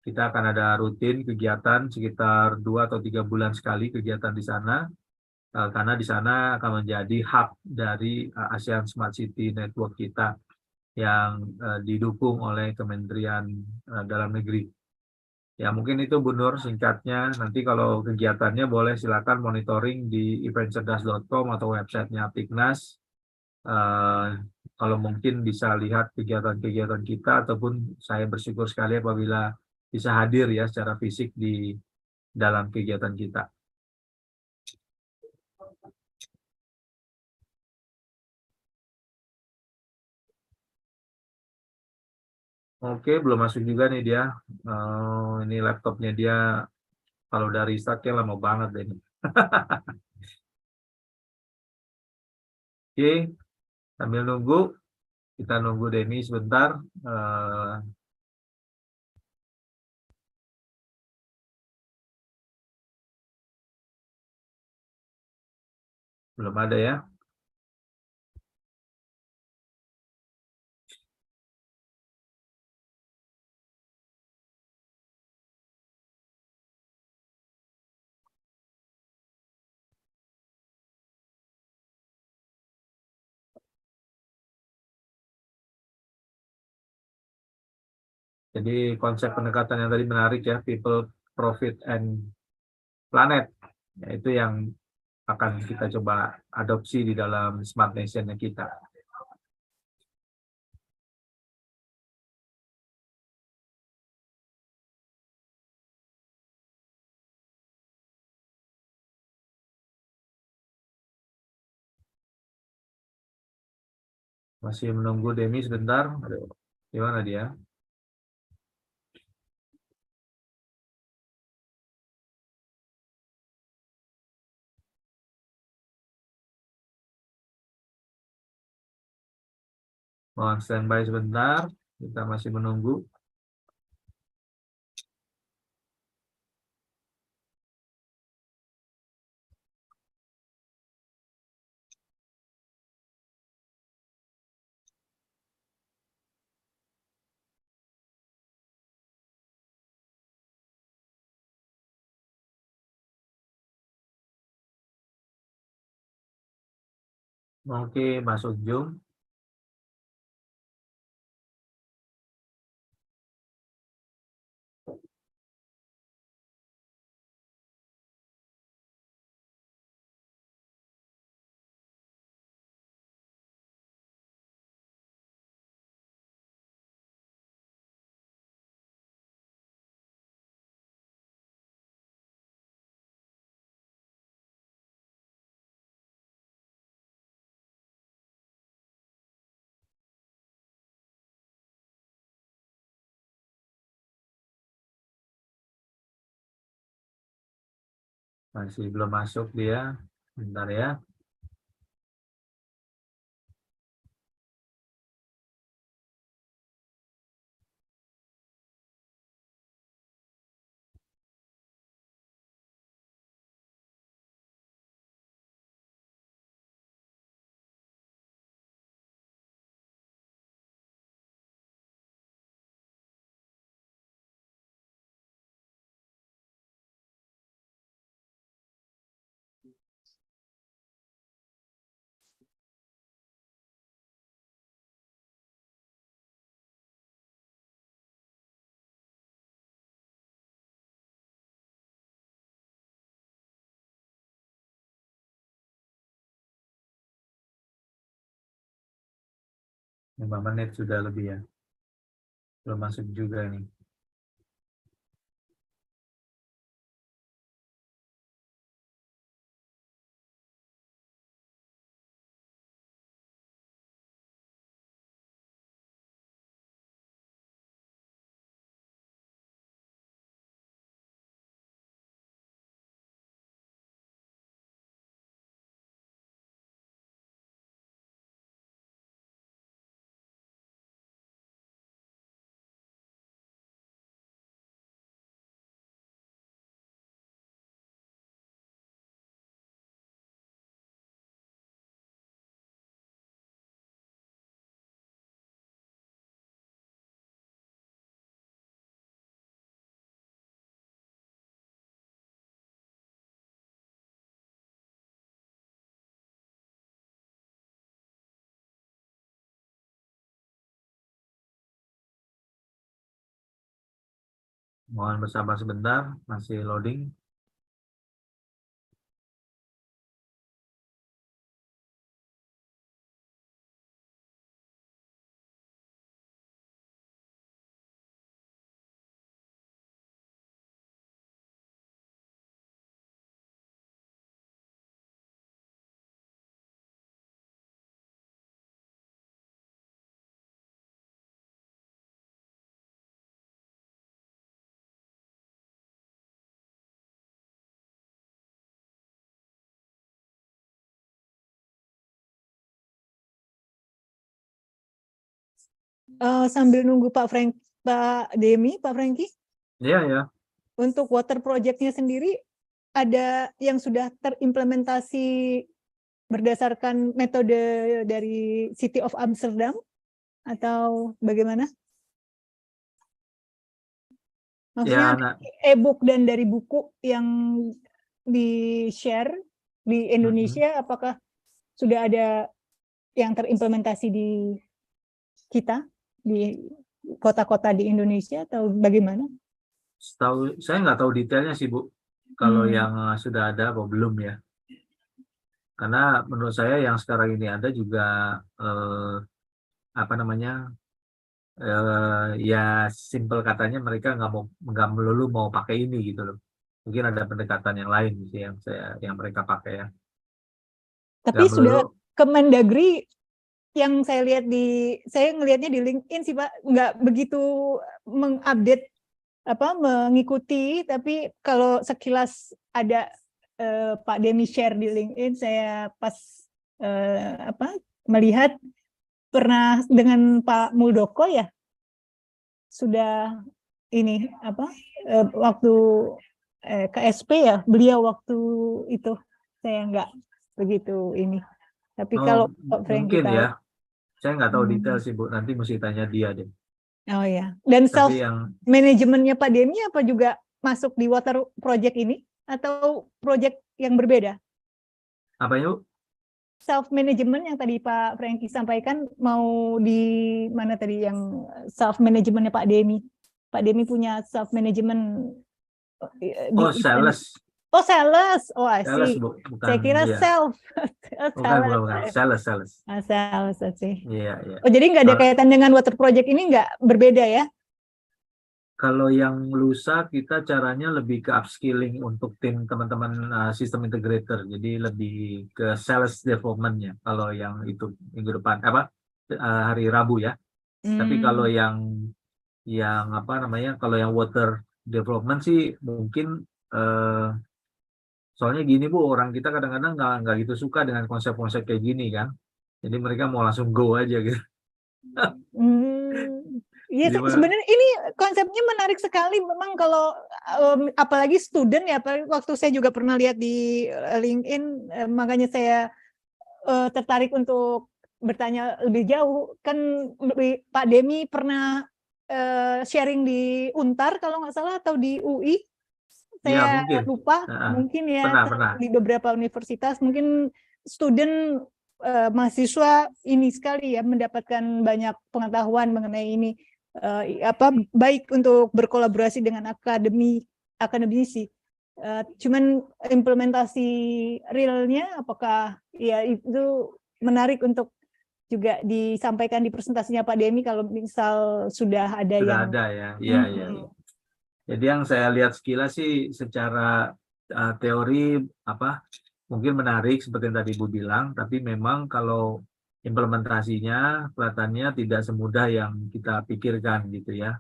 S1: Kita akan ada rutin kegiatan sekitar 2 atau 3 bulan sekali kegiatan di sana. Karena di sana akan menjadi hub dari ASEAN Smart City Network kita yang didukung oleh Kementerian Dalam Negeri. Ya mungkin itu Bu Nur singkatnya. Nanti kalau kegiatannya boleh silakan monitoring di eventcerdas.com atau websitenya Aptiknas. Kalau mungkin bisa lihat kegiatan-kegiatan kita, ataupun saya bersyukur sekali apabila bisa hadir ya secara fisik di dalam kegiatan kita. Oke, belum masuk juga nih dia. Ini laptopnya dia kalau dari start lama banget deh ini. Oke, sambil nunggu, kita nunggu Denny sebentar. Eh, belum ada ya. Jadi konsep pendekatan yang tadi menarik ya, people, profit, and planet. Ya, itu yang akan kita coba adopsi di dalam smart nation kita. Masih menunggu Demi sebentar. Aduh, gimana dia? Mohon standby sebentar. Kita masih menunggu. Oke, masuk Zoom. Masih belum masuk dia. Bentar ya. Lima menit sudah lebih ya. Belum masuk juga nih. Mohon bersabar sebentar, masih loading.
S4: Sambil nunggu Pak Demi, Pak Franky,
S1: Iya, ya.
S4: untuk water project-nya sendiri ada yang sudah terimplementasi berdasarkan metode dari City of Amsterdam atau bagaimana? Maksudnya
S1: Ya,
S4: e-book dan dari buku yang di-share di Indonesia, apakah sudah ada yang terimplementasi di kita, di kota-kota di Indonesia atau bagaimana?
S1: saya nggak tahu detailnya sih, Bu. Kalau yang sudah ada atau belum ya. Karena menurut saya yang sekarang ini ada juga apa namanya, ya simple katanya mereka nggak melulu mau pakai ini gitu loh. Mungkin ada pendekatan yang lain sih yang mereka pakai ya.
S4: Tapi
S1: Nggak
S4: sudah
S1: melulu.
S4: Kemendagri yang saya ngelihatnya di LinkedIn sih Pak, nggak begitu mengupdate mengikuti, tapi kalau sekilas ada Pak Demi share di LinkedIn, saya pas melihat pernah dengan Pak Muldoko ya, sudah ini waktu KSP ya, beliau waktu itu saya nggak begitu ini. Tapi kalau Pak Franky
S1: mungkin
S4: tahu,
S1: ya, saya nggak tahu detail sih Bu. Nanti mesti tanya dia deh.
S4: oh ya, dan self
S1: Tapi yang
S4: manajemennya Pak Demi apa juga masuk di water project ini atau project yang berbeda?
S1: apa yuk?
S4: Self management yang tadi Pak Franky sampaikan mau di mana tadi yang self manajemennya Pak Demi? Pak Demi punya self management
S1: Oh, sales.
S4: Oh, sales. Oh, I
S1: Sales,
S4: see.
S1: Bu. Bukan,
S4: Saya kira
S1: iya.
S4: self.
S1: Bukan. Sales.
S4: Sales, I see.
S1: Iya.
S4: Oh, jadi nggak ada kaitan dengan water project ini, nggak berbeda ya?
S1: Kalau yang lusa kita caranya lebih ke upskilling untuk tim teman-teman sistem integrator. Jadi lebih ke sales development-nya. Kalau yang itu minggu depan hari Rabu ya. Tapi kalau yang apa namanya? Kalau yang water development sih mungkin soalnya gini Bu, orang kita kadang-kadang nggak gitu suka dengan konsep-konsep kayak gini kan. Jadi mereka mau langsung go aja gitu.
S4: Iya,
S1: Jadi,
S4: sebenarnya ini konsepnya menarik sekali. Memang kalau apalagi student ya, waktu saya juga pernah lihat di LinkedIn, makanya saya tertarik untuk bertanya lebih jauh. Kan Pak Demi pernah sharing di Untar kalau nggak salah atau di UI.
S1: ya
S4: Saya
S1: mungkin.
S4: lupa, mungkin ya
S1: Pernah.
S4: di beberapa universitas mungkin student mahasiswa ini sekali ya mendapatkan banyak pengetahuan mengenai ini, baik untuk berkolaborasi dengan akademisi. Cuman implementasi realnya apakah ya itu menarik untuk juga disampaikan di presentasinya Pak Demi kalau misal sudah ada yang
S1: Ada ya. Iya. Jadi yang saya lihat sekilas sih secara teori mungkin menarik seperti yang tadi Ibu bilang, tapi memang kalau implementasinya kelihatannya tidak semudah yang kita pikirkan gitu ya.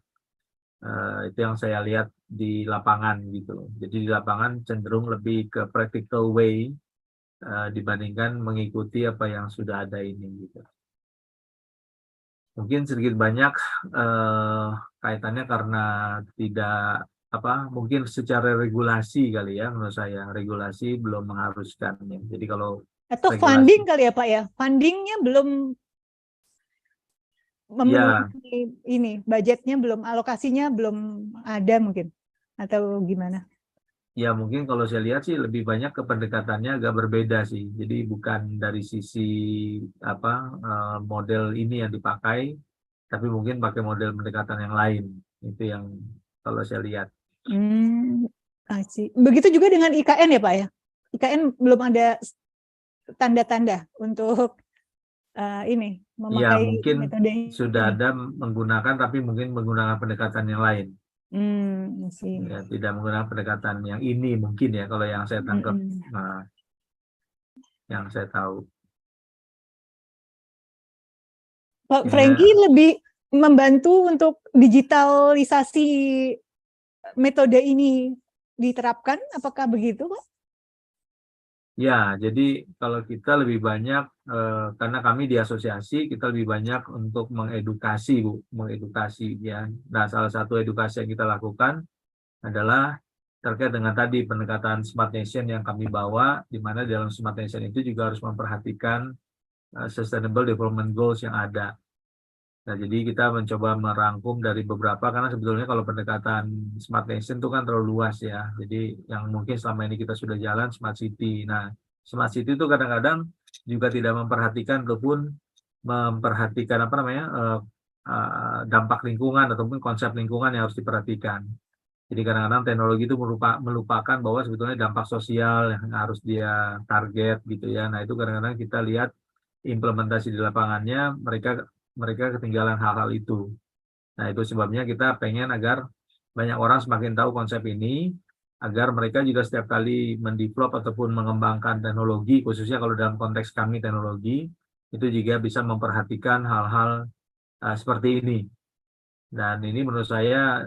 S1: Itu yang saya lihat di lapangan gitu. Jadi di lapangan cenderung lebih ke practical way dibandingkan mengikuti apa yang sudah ada ini gitu. Mungkin sedikit banyak kaitannya karena tidak mungkin secara regulasi kali ya, menurut saya regulasi belum mengharuskannya. Jadi kalau
S4: atau
S1: regulasi,
S4: funding kali ya Pak ya, fundingnya belum memenuhi ini, budgetnya belum, alokasinya belum ada mungkin, atau gimana?
S1: ya mungkin kalau saya lihat sih lebih banyak ke pendekatannya agak berbeda sih. Jadi bukan dari sisi model ini yang dipakai, tapi mungkin pakai model pendekatan yang lain. Itu yang kalau saya lihat.
S4: Begitu juga dengan IKN ya Pak ya? IKN belum ada tanda-tanda untuk ini memakai
S1: ya mungkin
S4: metode
S1: sudah
S4: ini.
S1: ada menggunakan, tapi mungkin menggunakan pendekatan yang lain. Ya, tidak menggunakan pendekatan yang ini mungkin ya, kalau yang saya tangkap, yang saya tahu.
S4: Pak Franky lebih membantu untuk digitalisasi metode ini diterapkan, apakah begitu Pak?
S1: Ya, jadi kalau kita lebih banyak, karena kami di asosiasi, kita lebih banyak untuk mengedukasi, Bu, mengedukasi ya. Nah, salah satu edukasi yang kita lakukan adalah terkait dengan tadi pendekatan Smart Nation yang kami bawa, di mana dalam Smart Nation itu juga harus memperhatikan Sustainable Development Goals yang ada. Nah, jadi kita mencoba merangkum dari beberapa, karena sebetulnya kalau pendekatan Smart Nation itu kan terlalu luas ya. Jadi yang mungkin selama ini kita sudah jalan Smart City. Nah, Smart City itu kadang-kadang juga tidak memperhatikan ataupun memperhatikan apa namanya dampak lingkungan ataupun konsep lingkungan yang harus diperhatikan. Jadi kadang-kadang teknologi itu melupakan bahwa sebetulnya dampak sosial yang harus dia target gitu ya. Nah, itu kadang-kadang kita lihat implementasi di lapangannya mereka ketinggalan hal-hal itu. Nah, itu sebabnya kita pengen agar banyak orang semakin tahu konsep ini, agar mereka juga setiap kali mendevelop ataupun mengembangkan teknologi, khususnya kalau dalam konteks kami teknologi, itu juga bisa memperhatikan hal-hal seperti ini. Dan ini menurut saya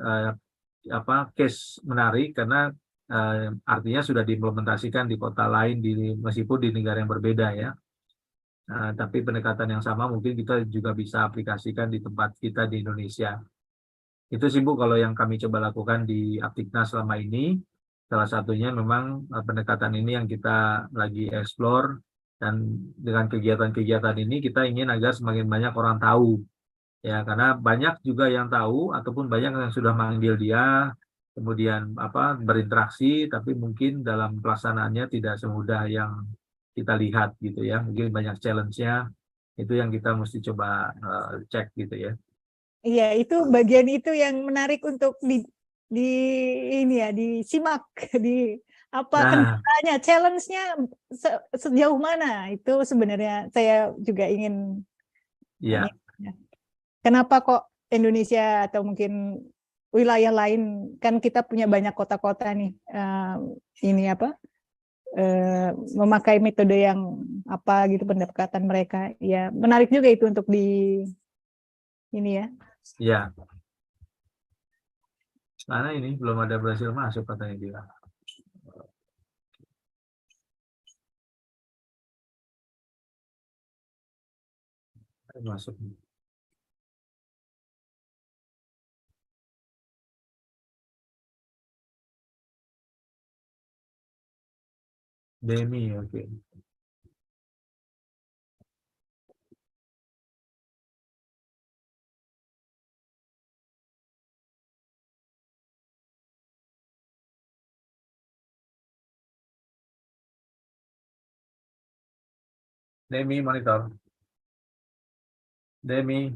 S1: case menarik karena artinya sudah diimplementasikan di kota lain, meskipun di negara yang berbeda ya. Tapi pendekatan yang sama mungkin kita juga bisa aplikasikan di tempat kita di Indonesia. Itu sih Bu kalau yang kami coba lakukan di Aptiknas selama ini. Salah satunya memang pendekatan ini yang kita lagi explore, dan dengan kegiatan-kegiatan ini kita ingin agar semakin banyak orang tahu. Ya, karena banyak juga yang tahu ataupun banyak yang sudah manggil dia, kemudian berinteraksi, tapi mungkin dalam pelaksanaannya tidak semudah yang kita lihat gitu ya. Mungkin banyak challenge-nya, itu yang kita mesti coba cek gitu ya.
S4: Iya, itu bagian itu yang menarik untuk di ini ya, disimak di apa
S1: Nah,
S4: kendalanya, challenge-nya sejauh mana itu sebenarnya saya juga ingin
S1: ya,
S4: tanya. Kenapa kok Indonesia atau mungkin wilayah lain, kan kita punya banyak kota-kota nih, ini apa memakai metode yang apa gitu pendekatan mereka, ya menarik juga itu untuk di ini ya.
S1: ya. Karena ini belum ada berhasil masuk katanya dia. Masuk. Demi, oke. Demi monitor. Demi.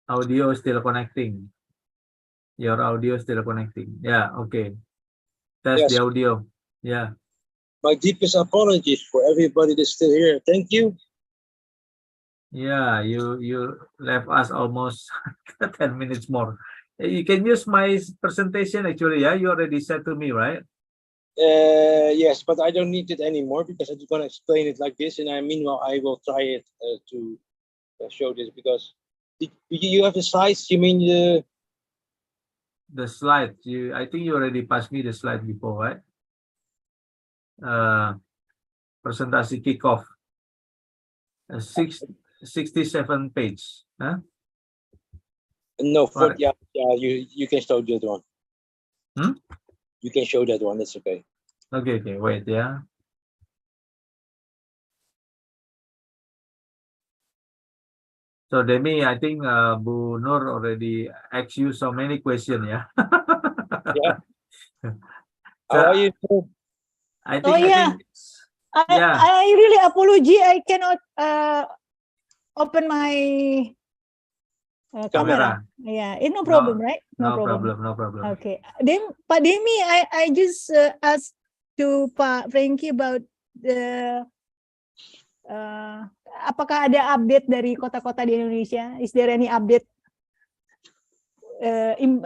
S1: Audio still connecting. Your audio still connecting. Yeah, okay. Test
S3: Yes.
S1: the audio. Yeah.
S3: My deepest apologies for everybody that's still here. Thank you.
S1: Yeah, you left us almost 10 minutes more. You can use my presentation actually, yeah? You already said to me, right?
S3: Yes, but I don't need it anymore because I'm just going to explain it like this. And meanwhile, I will try it to show this because you have the slides. You mean
S1: The slide. I think you already passed me the slide before, right? Presentasi kickoff. 67 page. Huh?
S3: No,
S1: Right.
S3: yeah, you can show that one. You can show that one. That's okay.
S1: Okay, wait, yeah. So Demi, I think Bu Nur already asked you so many questions, yeah.
S3: Yeah.
S1: So,
S3: How are you?
S1: I think,
S4: Oh yeah,
S1: yeah.
S4: I really apologize. I cannot open my camera. Yeah, no problem, right?
S1: No problem.
S4: Okay. Then Pak Demi, I just asked to Pak Frankie about the apakah ada update dari kota-kota di Indonesia? Is there any update in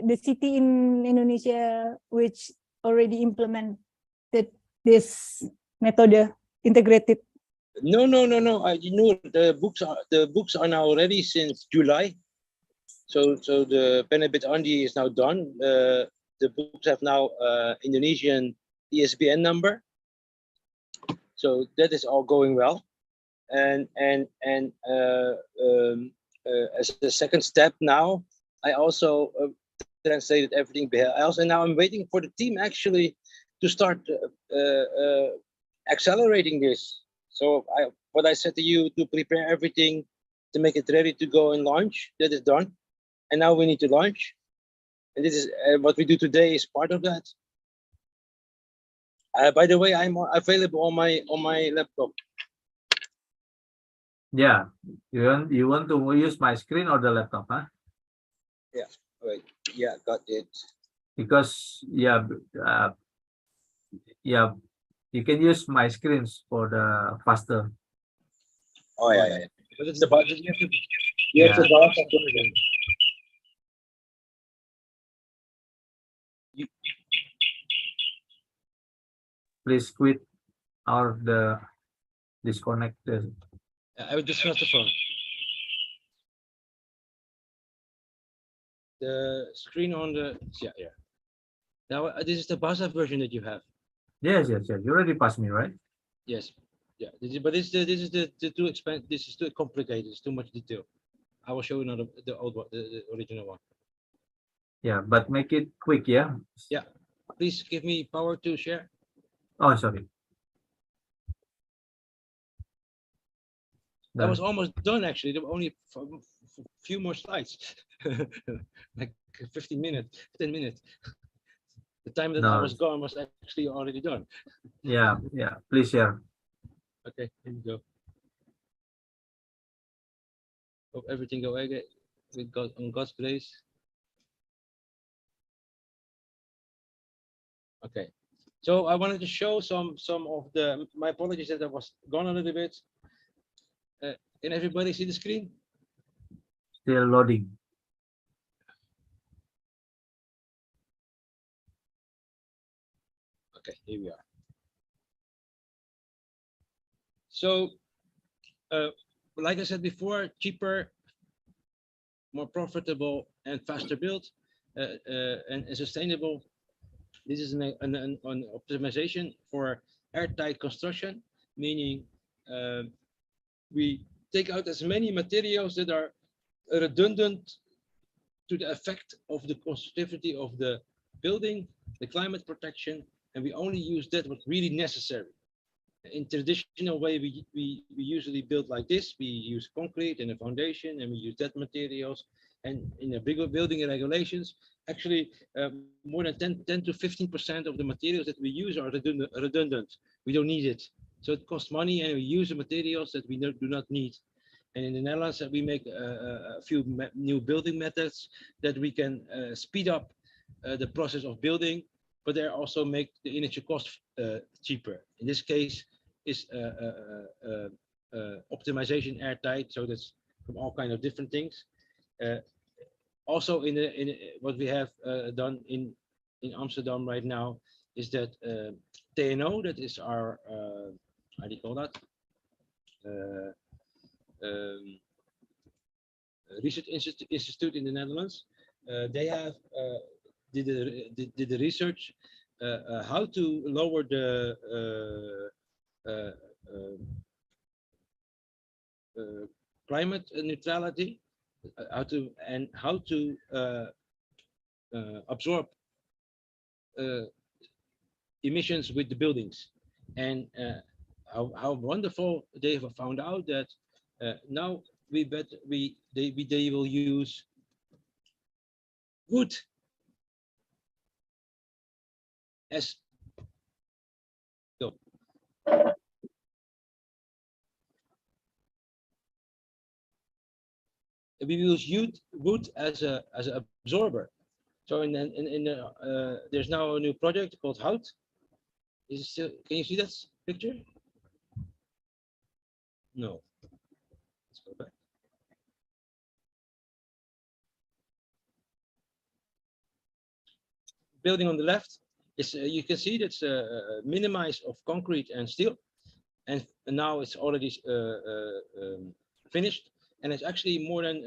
S4: the city in Indonesia which already implemented this metode integrated
S3: No. You know, the books are now ready since July. So the Penebit Andi is now done. The books have now Indonesian ISBN number. So that is all going well. And as a second step now, I also translated everything else, and now I'm waiting for the team actually to start accelerating this. So what I said to you, to prepare everything to make it ready to go and launch, that is done, and now we need to launch, and this is what we do today is part of that. By the way, I'm available on my laptop.
S1: Yeah, you want to use my screen or the laptop, huh?
S3: Yeah, right. Yeah, got it.
S1: Because yeah, you can use my screens for the faster.
S3: Oh yeah. But it's the budget. You have to.
S1: Yeah. Please quit or the disconnect the.
S3: I would discuss the phone. The screen on the yeah. Now this is the Basa version that you have.
S1: Yes. You already passed me, right?
S3: Yes. Yeah. But this is the too expensive. This is too complicated. It's too much detail. I will show you another the old one, the original one.
S1: Yeah, but make it quick, yeah.
S3: Yeah. Please give me power to share.
S1: Oh, sorry.
S3: That was almost done actually. There were only a few more slides. Like 15 minutes, 10 minutes. The time that I was gone was actually already done.
S1: Yeah. Please share.
S3: Okay, here we go. Hope everything go okay with God, on God's grace. Okay, so I wanted to show some of the. My apologies that I was gone a little bit. Can everybody see the screen?
S1: Still loading.
S3: Okay, here we are. So, like I said before, cheaper, more profitable, and faster built, and sustainable. This is an optimization for airtight construction, meaning we take out as many materials that are redundant to the effect of the constructivity of the building, the climate protection, and we only use that what's really necessary. In traditional way, we usually build like this. We use concrete and a foundation, and we use that materials. And in the bigger building regulations, actually more than 10 to 15% of the materials that we use are redundant. We don't need it. So it costs money, and we use the materials that we do not need. And in the Netherlands, we make a few new building methods that we can speed up the process of building, but they also make the energy cost cheaper. In this case, is optimization airtight, so that's from all kind of different things. Also, in what we have done in Amsterdam right now is that TNO, that is our how do you call that? Research institute in the Netherlands. They have did the research how to lower the climate neutrality, how to absorb emissions with the buildings, and how wonderful they have found out that now they will use wood as we use wood as an absorber. So there's now a new project called Hout. Is it still, can you see that picture? No. Let's go back. Building on the left is you can see that's minimized of concrete and steel, and now it's already finished, and it's actually more than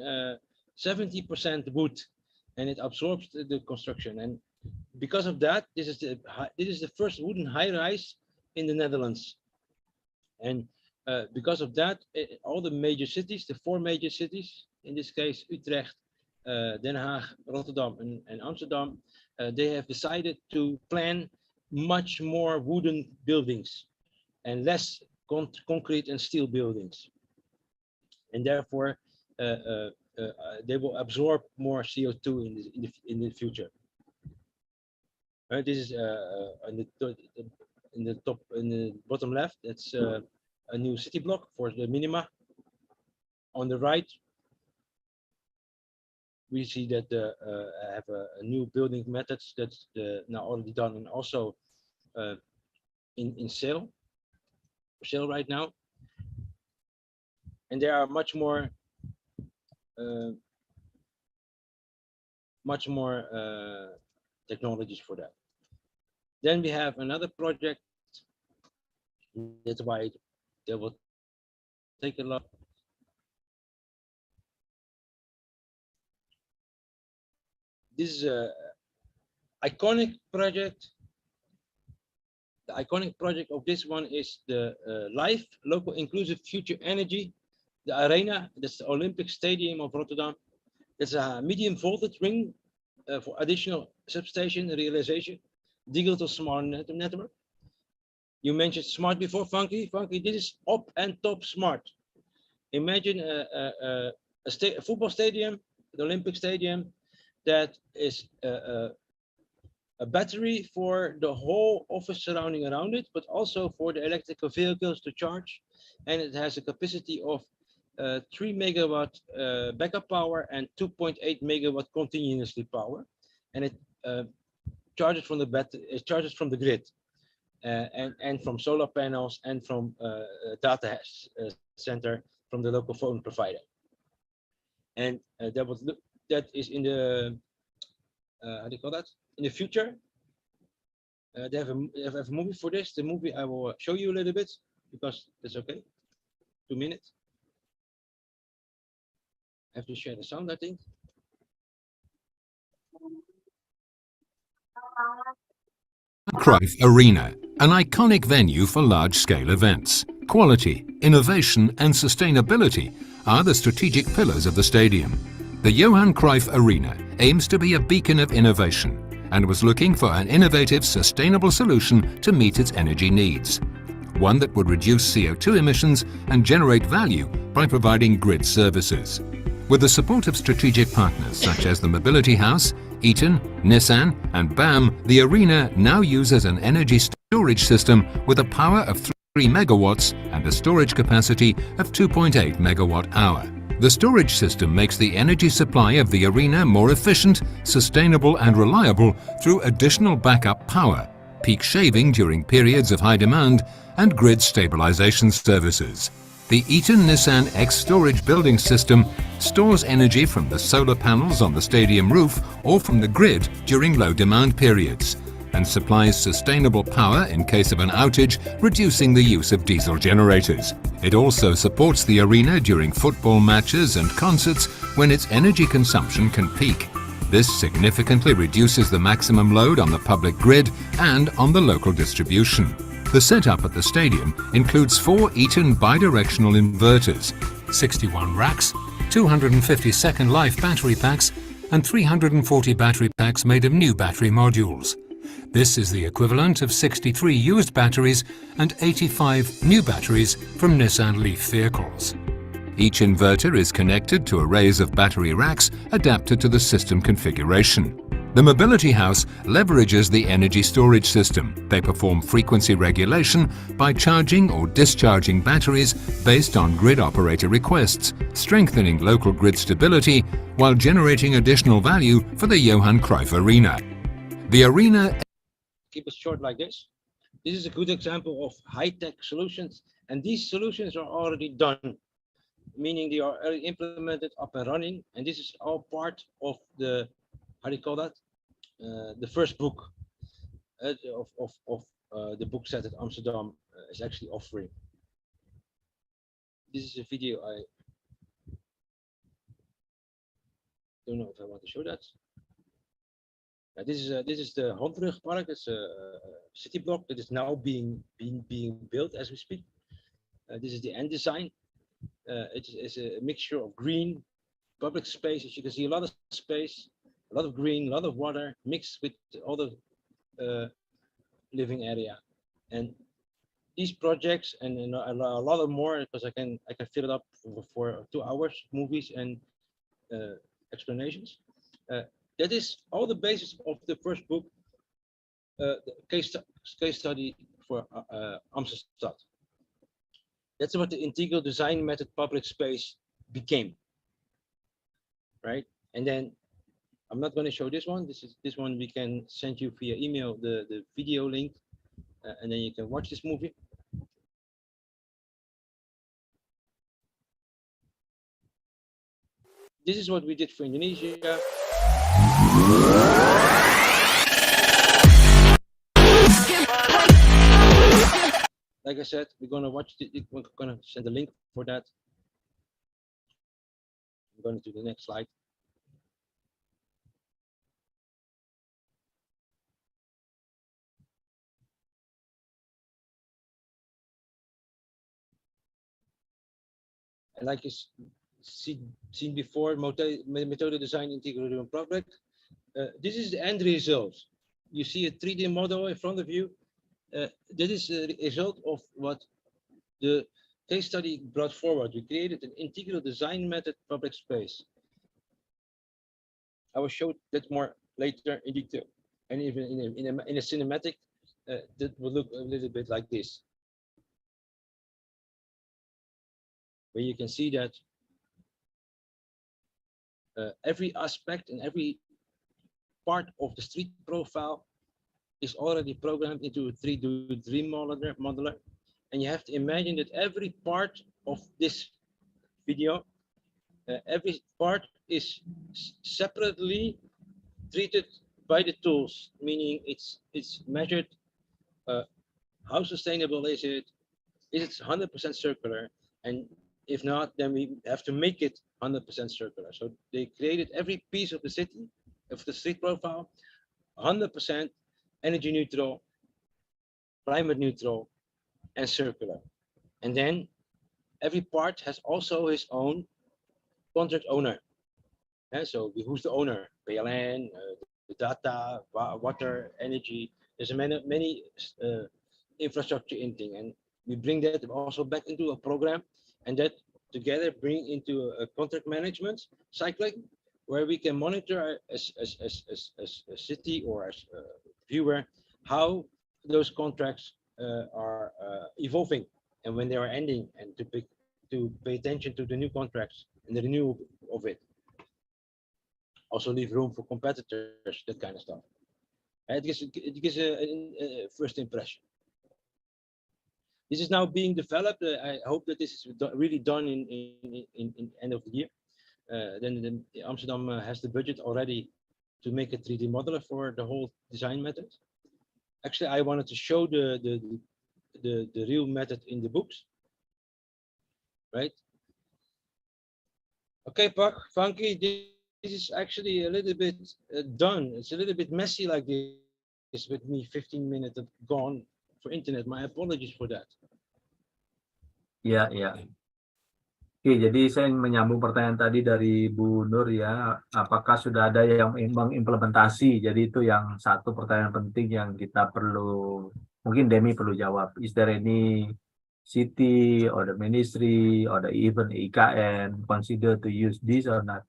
S3: 70% wood, and it absorbs the construction. And because of that, this is the first wooden high-rise in the Netherlands. And because of that, all the major cities, the 4 major cities, in this case Utrecht, Den Haag, Rotterdam, and Amsterdam, they have decided to plan much more wooden buildings and less concrete and steel buildings. And therefore, they will absorb more CO2 in the future. This is in the bottom left. That's a new city block for the minima. On the right, we see that have a new building methods that's now already done, and also in sale right now. And there are much more technologies for that. Then we have another project. That's why they will take a lot. This is a iconic project. The iconic project of this one is the LIFE, Local Inclusive Future Energy, the Arena. That's the Olympic Stadium of Rotterdam. It's a medium voltage ring for additional substation realization, digital smart network. You mentioned smart before, Funky. Funky, this is up and top smart. Imagine a football stadium, the Olympic Stadium, that is a battery for the whole office surrounding around it, but also for the electrical vehicles to charge. And it has a capacity of 3 megawatt backup power and 2.8 megawatt continuously power. And it charges from the battery, it charges from the grid, and from solar panels, and from data center from the local phone provider. And that is in the how do you call that? In the future. They have a movie for this. The movie I will show you a little bit, because that's okay. 2 minutes. I have to share the sound, I think.
S5: Cruyff Arena, an iconic venue for large-scale events. Quality, innovation and sustainability are the strategic pillars of the stadium. The Johan Cruyff Arena aims to be a beacon of innovation and was looking for an innovative, sustainable solution to meet its energy needs. One that would reduce CO2 emissions and generate value by providing grid services. With the support of strategic partners such as the Mobility House, Eaton, Nissan and BAM, the arena now uses an energy storage system with a power of 3 megawatts and a storage capacity of 2.8 megawatt hour. The storage system makes the energy supply of the arena more efficient, sustainable and reliable through additional backup power, peak shaving during periods of high demand and grid stabilization services. The Eaton Nissan X storage building system stores energy from the solar panels on the stadium roof or from the grid during low demand periods and supplies sustainable power in case of an outage, reducing the use of diesel generators. It also supports the arena during football matches and concerts when its energy consumption can peak. This significantly reduces the maximum load on the public grid and on the local distribution. The setup at the stadium includes 4 Eaton bidirectional inverters, 61 racks, 250 second life battery packs and 340 battery packs made of new battery modules. This is the equivalent of 63 used batteries and 85 new batteries from Nissan Leaf vehicles. Each inverter is connected to arrays of battery racks adapted to the system configuration. The Mobility House leverages the energy storage system. They perform frequency regulation by charging or discharging batteries based on grid operator requests, strengthening local grid stability while generating additional value for the Johan Cruyff Arena. The arena...
S3: Keep it short like this. This is a good example of high-tech solutions, and these solutions are already done, meaning they are already implemented, up and running, and this is all part of the, how do you call that? The first book of the book set that Amsterdam is actually offering. this is a video. I don't know if I want to show that. This is the Hondrug Park. It's a city block that is now being built as we speak. This is the end design. It's a mixture of green, public space. As you can see, a lot of space, a lot of green, a lot of water mixed with all the living area. And these projects and a lot of more, because I can fill it up for 2 hours, movies and explanations. That is all the basis of the first book, the case study for Amsterdam. That's what the integral design method public space became, right? And then I'm not going to show this one. This one we can send you via email the video link, and then you can watch this movie. This is what we did for Indonesia. Like I said, we're gonna watch it. We're gonna send a link for that. I'm going to the next slide. And like you seen before, Metode, Design, Interaktif, and Publik. This is the end result. You see a 3D model in front of you. That is the result of what the case study brought forward. We created an integral design method public space. I will show that more later in detail. And even in a cinematic, that will look a little bit like this. Where you can see that every aspect and every part of the street profile is already programmed into a 3D modeler. And you have to imagine that every part of this video, every part is separately treated by the tools, meaning it's measured. How sustainable is it? Is it 100% circular? And if not, then we have to make it 100% circular. So they created every piece of the city, of the street profile, 100% energy neutral, climate neutral, and circular. And then every part has also his own contract owner. And so who's the owner? PLN, the data, water, energy. There's many infrastructure in thing, and we bring that also back into a program, and that together bring into a contract management cycling, where we can monitor as a city or as a viewer how those contracts are evolving and when they are ending, and to pay attention to the new contracts and the renewal of it. Also leave room for competitors, that kind of stuff. It gives a first impression. This is now being developed. I hope that this is really done in end of the year. Then Amsterdam has the budget already to make a 3D modeler for the whole design method. Actually, I wanted to show the real method in the books, right? Okay, Pak, Funky, this is actually a little bit done. It's a little bit messy like this with me 15 minutes gone for internet. My apologies for that.
S1: Ya, ya. Oke, jadi saya menyambung pertanyaan tadi dari Bu Nur ya, apakah sudah ada yang mengimplementasi? Jadi itu yang satu pertanyaan penting yang kita perlu, mungkin Demi perlu jawab. Is there any city or the ministry or the even IKN consider to use this or not?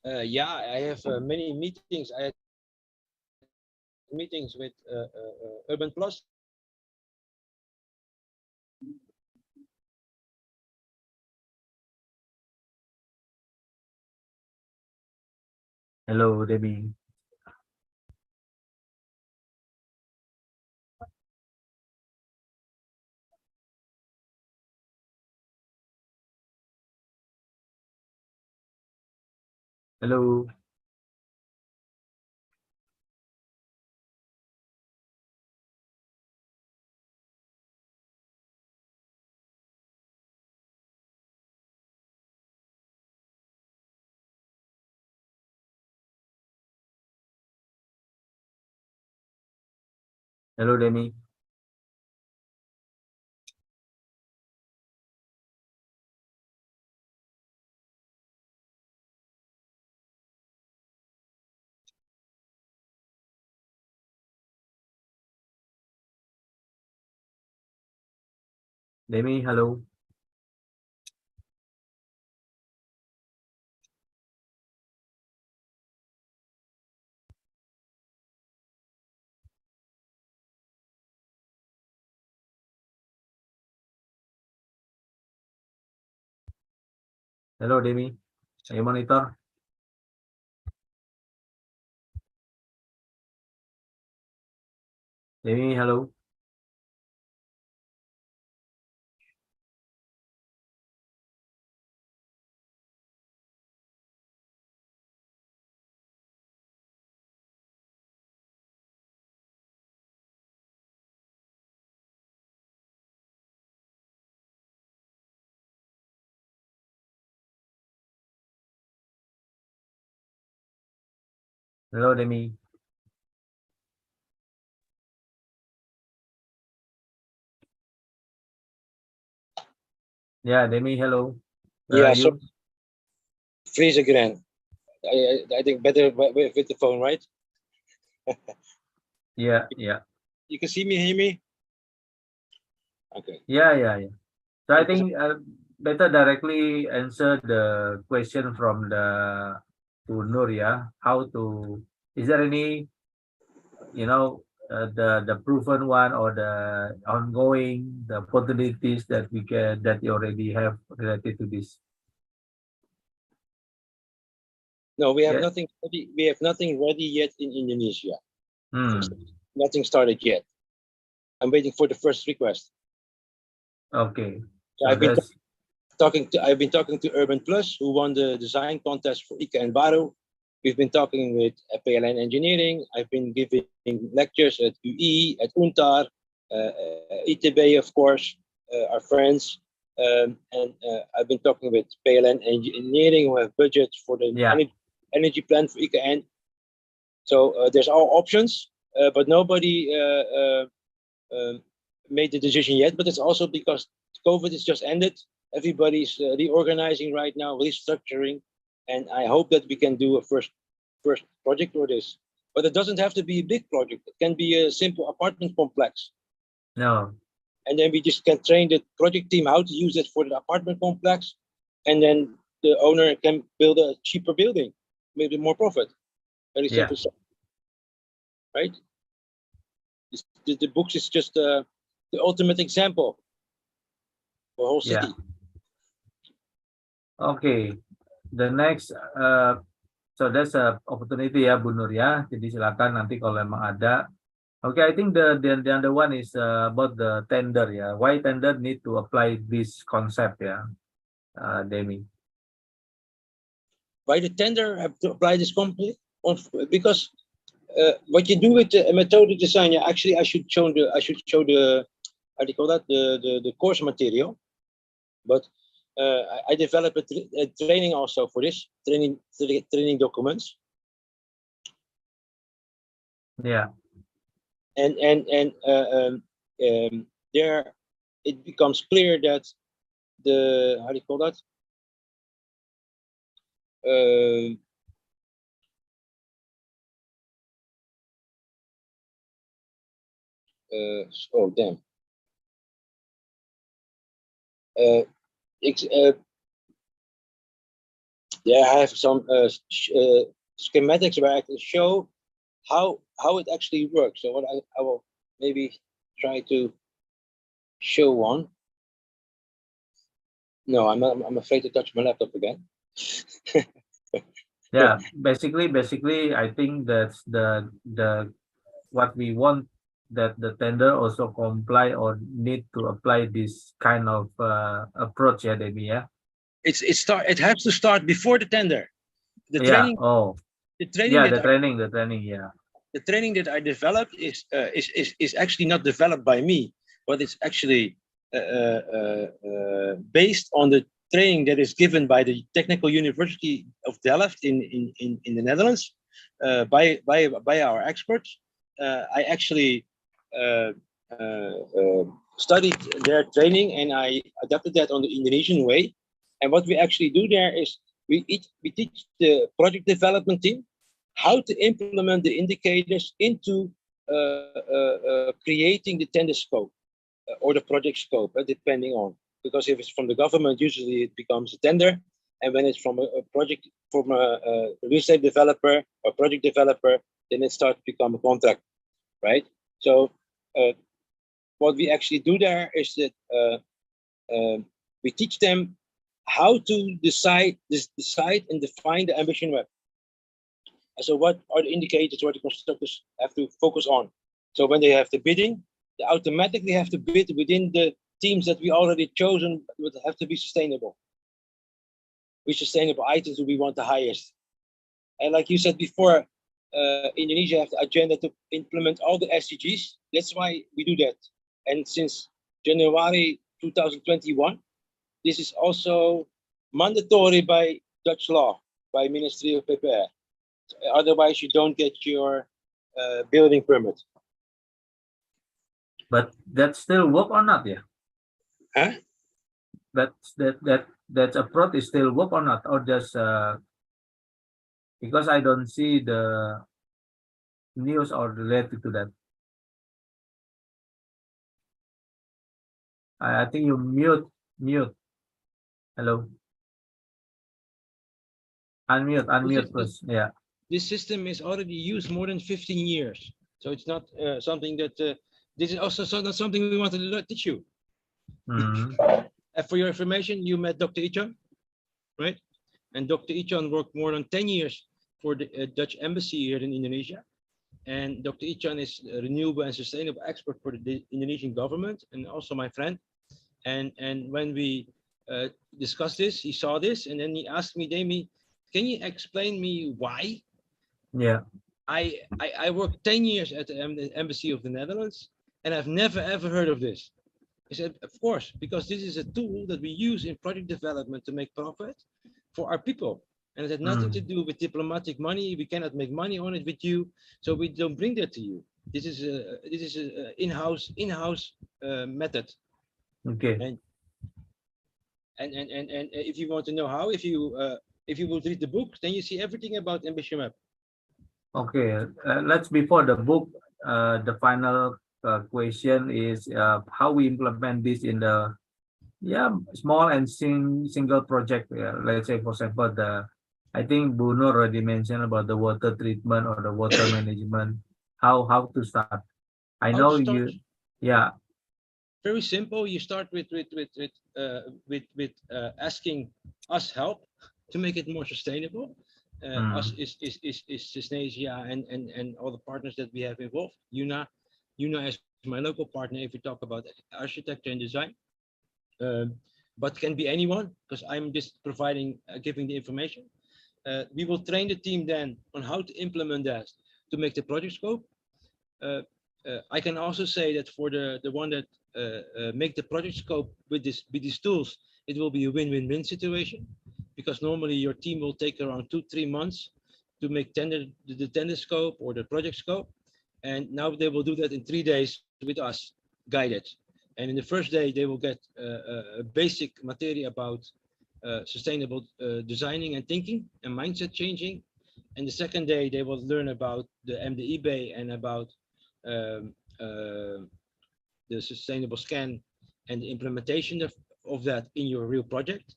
S3: Yeah, I have many meetings. I had meetings with Urban Plus.
S1: Hello, Demi. Hello. Hello, Demi. Demi, hello. Hello, Demi. Saya monitor. Demi, hello. Hello, Demi. Yeah, Demi, hello. Where are
S3: Yeah, so
S1: you?
S3: freeze again. I think better with the phone, right?
S1: Yeah, yeah.
S3: You can see me, hear me? Okay.
S1: Yeah. So I think better directly answer the question from the to Nur, yeah. How to, is there any, the proven one or the ongoing, the opportunities that you already have related to this?
S3: No, we have
S1: Yeah.
S3: nothing ready. We have nothing ready yet in Indonesia.
S1: Hmm.
S3: Nothing started yet. I'm waiting for the first request.
S1: Okay.
S3: So
S1: So
S3: I've been
S1: that's
S3: talking to Urban Plus, who won the design contest for ICA and Baru. We've been talking with PLN Engineering. I've been giving lectures at UI, at UNTAR, ITB, of course, our friends. And I've been talking with PLN Engineering, who have budgets for the
S1: yeah.
S3: energy plan for ICA. So there's all options, but nobody made the decision yet. But it's also because COVID has just ended. Everybody's reorganizing right now, restructuring, and I hope that we can do a first project for this. But it doesn't have to be a big project. It can be a simple apartment complex.
S1: No.
S3: And then we just can train the project team how to use it for the apartment complex, and then the owner can build a cheaper building, maybe more profit. Very
S1: Yeah.
S3: simple, right? The books is just the ultimate example for a whole city.
S1: Yeah. Okay. The next, so that's a opportunity ya, Bu Nur ya. Jadi silakan nanti kalau memang ada. Okay, I think the other one is about the tender ya. Why tender need to apply this concept ya, Demi?
S3: Why the tender have to apply this company? Because what you do with the Metode design, yeah, actually I should show the how do you call that, the course material, but I developed a training also for this training documents.
S1: Yeah.
S3: And there it becomes clear that the, how do you call that, oh damn, yeah, I have some schematics where I can show how it actually works. So what I will maybe try to show one. No, I'm afraid to touch my laptop again.
S1: Yeah, basically, I think that's the what we want, that the tender also comply or need to apply this kind of approach, yeah, Demi, yeah.
S3: It has to start before the tender. The
S1: Yeah.
S3: training.
S1: Oh.
S3: The training.
S1: Yeah,
S3: that
S1: the training. Yeah.
S3: The training that I developed is actually not developed by me, but it's actually based on the training that is given by the Technical University of Delft in the Netherlands by our experts. I actually studied their training, and I adapted that on the Indonesian way. And what we actually do there is we teach the project development team how to implement the indicators into creating the tender scope or the project scope, depending on, because if it's from the government, usually it becomes a tender, and when it's from a project, from a real estate developer or project developer, then it starts to become a contract, right? So what we actually do there is that we teach them how to decide and define the ambition web. And so what are the indicators what the constructors have to focus on? So when they have the bidding, they automatically have to bid within the teams that we already chosen, would have to be sustainable. Which sustainable items do we want the highest? And like you said before, Indonesia have the agenda to implement all the SDGs. That's why we do that. And since January 2021, this is also mandatory by Dutch law, by Ministry of PPR. Otherwise, you don't get your building permit.
S1: But that's still work or not, yeah?
S3: Huh?
S1: That approach is still work or not, or just because I don't see the news or related to that. I think you mute. Hello. Unmute first. Yeah.
S3: This system is already used more than 15 years. So it's not something that, this is also not something we want to teach you.
S1: Mm.
S3: For your information, you met Dr. Ichon, right? And Dr. Ichon worked more than 10 years for the Dutch embassy here in Indonesia. And Dr. Ichon is a renewable and sustainable expert for the Indonesian government, and also my friend. And when we discussed this, he saw this, and then he asked me, Demi, can you explain me why?
S1: Yeah.
S3: I worked 10 years at the embassy of the Netherlands, and I've never ever heard of this. I said, of course, because this is a tool that we use in project development to make profit for our people. And it had nothing to do with diplomatic money. We cannot make money on it with you, so we don't bring that to you. This is a in-house method.
S1: Okay.
S3: And if you want to know how, if you will read the book, then you see everything about Ambition Map.
S1: Okay. Let's before the book. The final question is how we implement this in the small and single project. Let's say, for example, I think Bruno already mentioned about the water treatment or the water management. How to start? I know you. Yeah.
S3: Very simple. You start with asking us help to make it more sustainable. Us is Synesthesia and all the partners that we have involved. Yuna as my local partner if we talk about architecture and design. But can be anyone, because I'm just providing, giving the information. We will train the team then on how to implement that to make the project scope. I can also say that for the one that make the project scope with these tools, it will be a win-win-win situation, because normally your team will take around 2-3 months to make the tender scope or the project scope, and now they will do that in 3 days with us, guided. And in the first day they will get a basic material about sustainable designing and thinking and mindset changing, and the second day they will learn about the MDIB and about the sustainable scan and the implementation of that in your real project.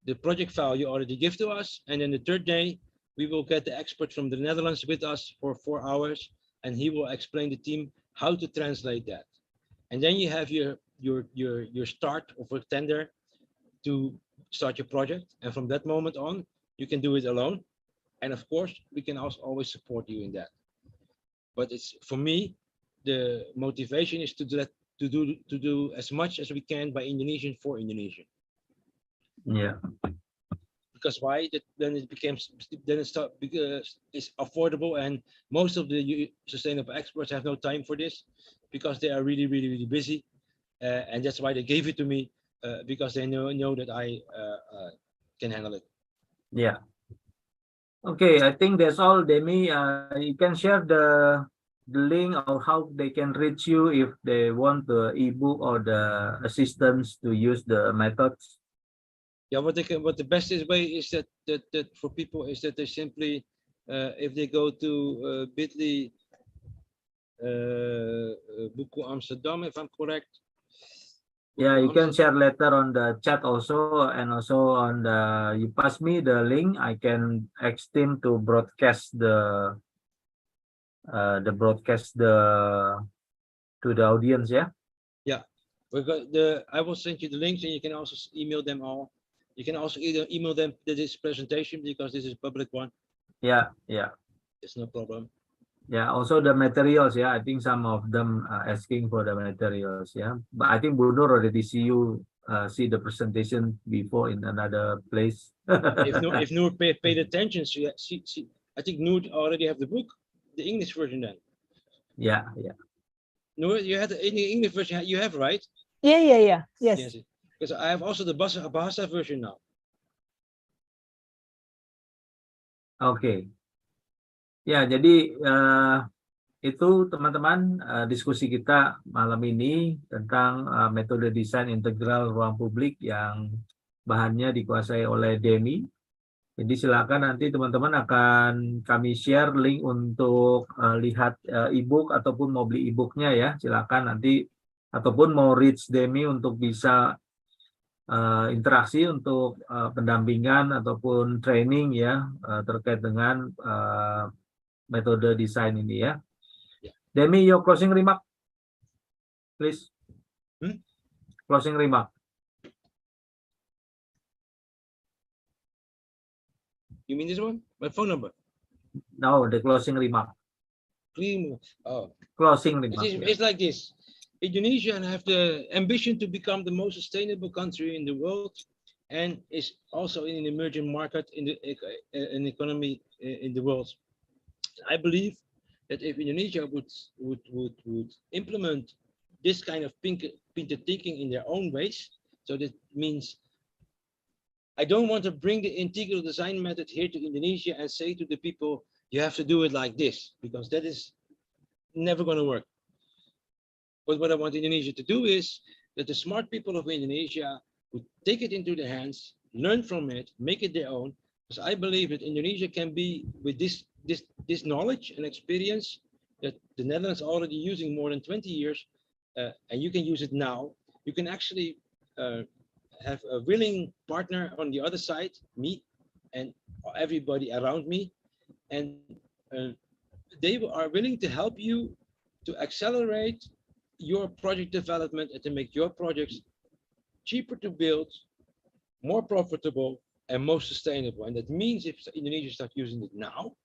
S3: The project file you already give to us, and then the third day we will get the expert from the Netherlands with us for 4 hours, and he will explain the team how to translate that. And then you have your start of a tender to start your project, and from that moment on you can do it alone, and of course we can also always support you in that. But it's, for me, the motivation is to do as much as we can by Indonesian for Indonesian.
S1: Yeah.
S3: Because why? Then it becomes, then it's because it's affordable, and most of the sustainable experts have no time for this because they are really busy, and that's why they gave it to me, because they know that I can handle it.
S1: Yeah. Okay, I think that's all, Demi. You can share the the link or how they can reach you if they want the ebook or the assistance to use the methods?
S3: Yeah, what the best way is that for people is that they simply if they go to bit.ly Buku Amsterdam, if I'm correct.
S1: Yeah, you can
S3: Amsterdam.
S1: share later on the chat also, and also on the, you pass me the link, I can extend to broadcast the to the audience. Yeah.
S3: Yeah, I will send you the links, and you can also email them all. You can also either email them this presentation because this is a public one.
S1: Yeah, yeah.
S3: It's no problem.
S1: Yeah, also the materials. Yeah, I think some of them are asking for the materials. Yeah, but I think Bunur already see the presentation before in another place.
S3: if Noor paid attention, she I think Noor already have the book, the English version then.
S1: Yeah, yeah.
S3: Noor, you had the English version. You have, right?
S4: Yeah. Yes.
S3: Because I have also the Bahasa version now.
S1: Oke. Ya, jadi itu teman-teman diskusi kita malam ini tentang metode desain integral ruang publik yang bahannya dikuasai oleh Demi. Jadi silakan nanti teman-teman akan kami share link untuk lihat ebook ataupun mau beli ebooknya ya. Silakan nanti ataupun mau reach Demi untuk bisa interaksi untuk pendampingan ataupun training ya terkait dengan metode desain ini ya. Demi, your closing remark, please. Closing remark.
S3: You mean this one? My phone number?
S1: No, the closing remark. Closing remark.
S3: It's like this. Indonesia have the ambition to become the most sustainable country in the world, and is also in an emerging market in the economy in the world. I believe that if Indonesia would implement this kind of painted thinking in their own ways, so that means I don't want to bring the integral design method here to Indonesia and say to the people, you have to do it like this, because that is never going to work. But what I want Indonesia to do is that the smart people of Indonesia would take it into their hands, learn from it, make it their own. Because I believe that Indonesia can be, with this knowledge and experience that the Netherlands are already using more than 20 years, and you can use it now, you can actually have a willing partner on the other side, me and everybody around me, and they are willing to help you to accelerate your project development and to make your projects cheaper to build, more profitable, and most sustainable. And that means if Indonesia starts using it now,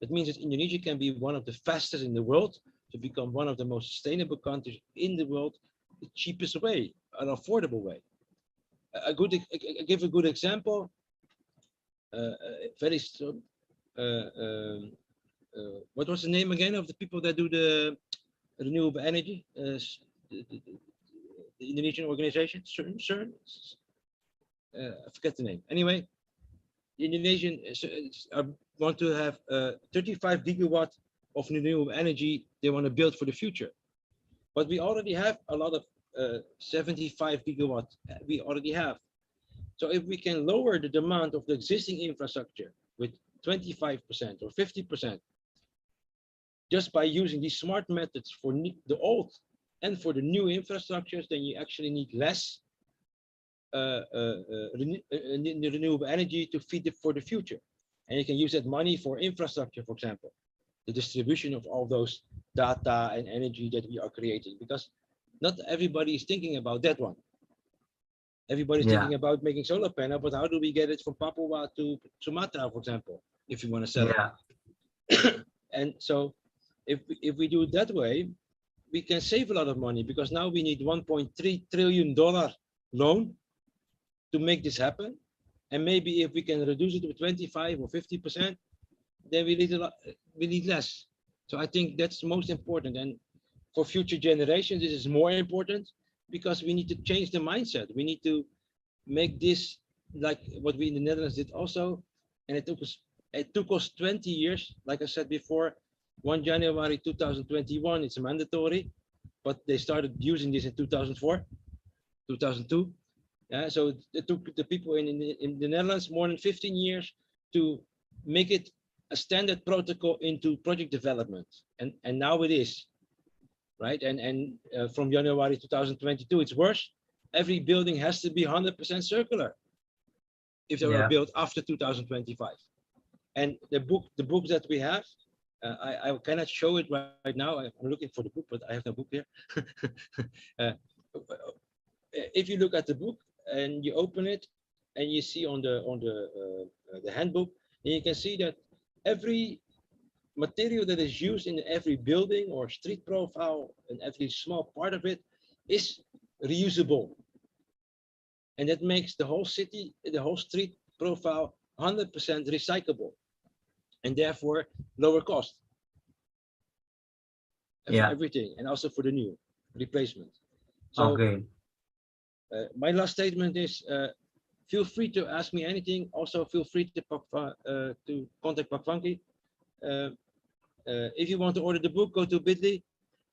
S3: that means that Indonesia can be one of the fastest in the world to become one of the most sustainable countries in the world, the cheapest way, an affordable way. I give a good example. Very strong. What was the name again of the people that do the renewable energy? The Indonesian organization, CERN. I forget the name. Anyway, the Indonesian want to have 35 gigawatt of renewable energy they want to build for the future. But we already have a lot of 75 gigawatt we already have. So if we can lower the demand of the existing infrastructure with 25% or 50%, just by using these smart methods for the old and for the new infrastructures, then you actually need less renewable energy to feed it for the future. And you can use that money for infrastructure, for example, the distribution of all those data and energy that we are creating, because not everybody is thinking about that one. Everybody's thinking about making solar panel, but how do we get it from Papua to Sumatra, for example, if you want to sell it? And so if we do it that way, we can save a lot of money, because now we need $1.3 trillion loan to make this happen. And maybe if we can reduce it to 25 or 50%, then we need less. So I think that's the most important. And for future generations, this is more important, because we need to change the mindset. We need to make this like what we in the Netherlands did also. And it took us 20 years, like I said before, 1 January 2021, it's mandatory, but they started using this in 2004, 2002. Yeah, so it took the people in the Netherlands more than 15 years to make it a standard protocol into project development, and now it is, right? And from January 2022, it's worse. Every building has to be 100% circular if they were built after 2025. And the books that we have, I cannot show it right now. I'm looking for the book, but I have no book here. If you look at the book and you open it and you see on the handbook, and you can see that every material that is used in every building or street profile and every small part of it is reusable. And that makes the whole city, the whole street profile 100% recyclable, and therefore lower cost. For everything, and also for the new replacement. So my last statement is, feel free to ask me anything. Also feel free to contact Pakvanki. If you want to order the book, go to bit.ly.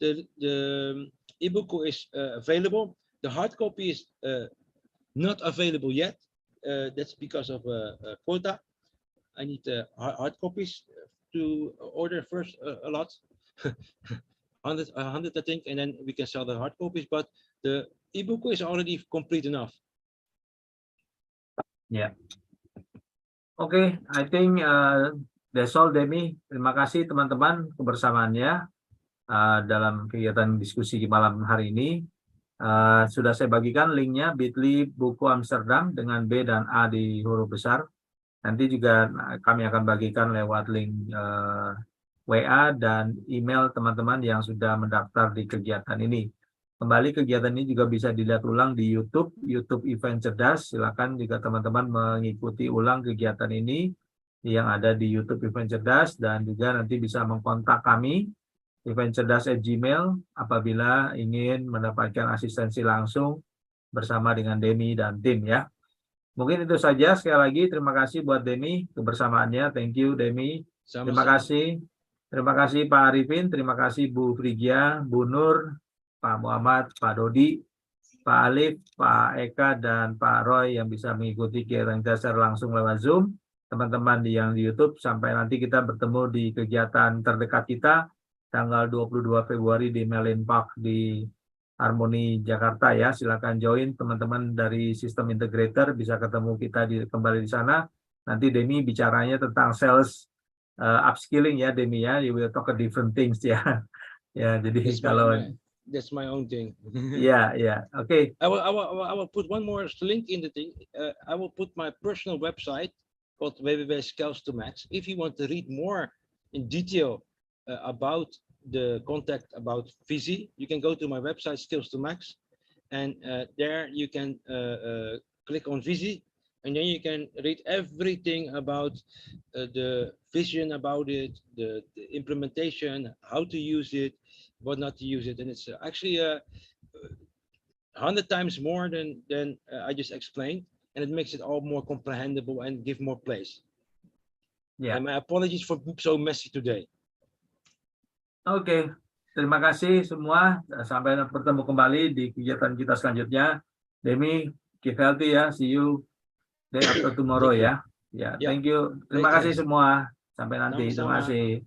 S3: The ebook is available. The hard copy is not available yet. That's because of a quota. I need hard copies to order first a lot. 100, I think, and then we can sell the hard copies, but the ebook is already complete enough.
S1: Yeah. Okay, I think that's all, Demi. Terima kasih teman-teman kebersamaannya dalam kegiatan diskusi malam hari ini. Sudah saya bagikan linknya, bit.ly buku Amsterdam dengan B dan A di huruf besar. Nanti juga kami akan bagikan lewat link WA dan email teman-teman yang sudah mendaftar di kegiatan ini. Kembali kegiatan ini juga bisa dilihat ulang di YouTube Event Cerdas. Silakan juga teman-teman mengikuti ulang kegiatan ini yang ada di YouTube Event Cerdas, dan juga nanti bisa mengkontak kami eventcerdas@gmail apabila ingin mendapatkan asistensi langsung bersama dengan Demi dan tim ya. Mungkin itu saja. Sekali lagi terima kasih buat Demi kebersamaannya. Thank you Demi. Terima kasih. Terima kasih Pak Arifin, terima kasih Bu Frigia, Bu Nur, Pak Muhammad, Pak Dodi, Pak Alif, Pak Eka, dan Pak Roy yang bisa mengikuti kegiatan kita secara langsung lewat Zoom. Teman-teman yang di YouTube, sampai nanti kita bertemu di kegiatan terdekat kita tanggal 22 Februari di Melin Park di Harmoni Jakarta ya. Silakan join teman-teman dari sistem integrator, bisa ketemu kita kembali di sana. Nanti Demi bicaranya tentang sales upskilling ya Demi ya. You will talk a different things ya. Ya, jadi
S3: that's my own thing.
S1: Yeah. Okay.
S3: I will put one more link in the thing. I will put my personal website called www.skills2max. If you want to read more in detail about the contact about Visie, you can go to my website Skills2max, and there you can click on Visie, and then you can read everything about the vision about it, the implementation, how to use it, what not to use it, and it's actually 100 times more than I just explained, and it makes it all more comprehensible and give more place.
S1: Yeah.
S3: And my apologies for being so messy today.
S1: Oke, terima kasih semua. Sampai bertemu kembali di kegiatan kita selanjutnya. Demi, keep healthy ya. See you day after tomorrow ya. Ya, thank you. Terima kasih semua. Sampai nanti. Terima kasih.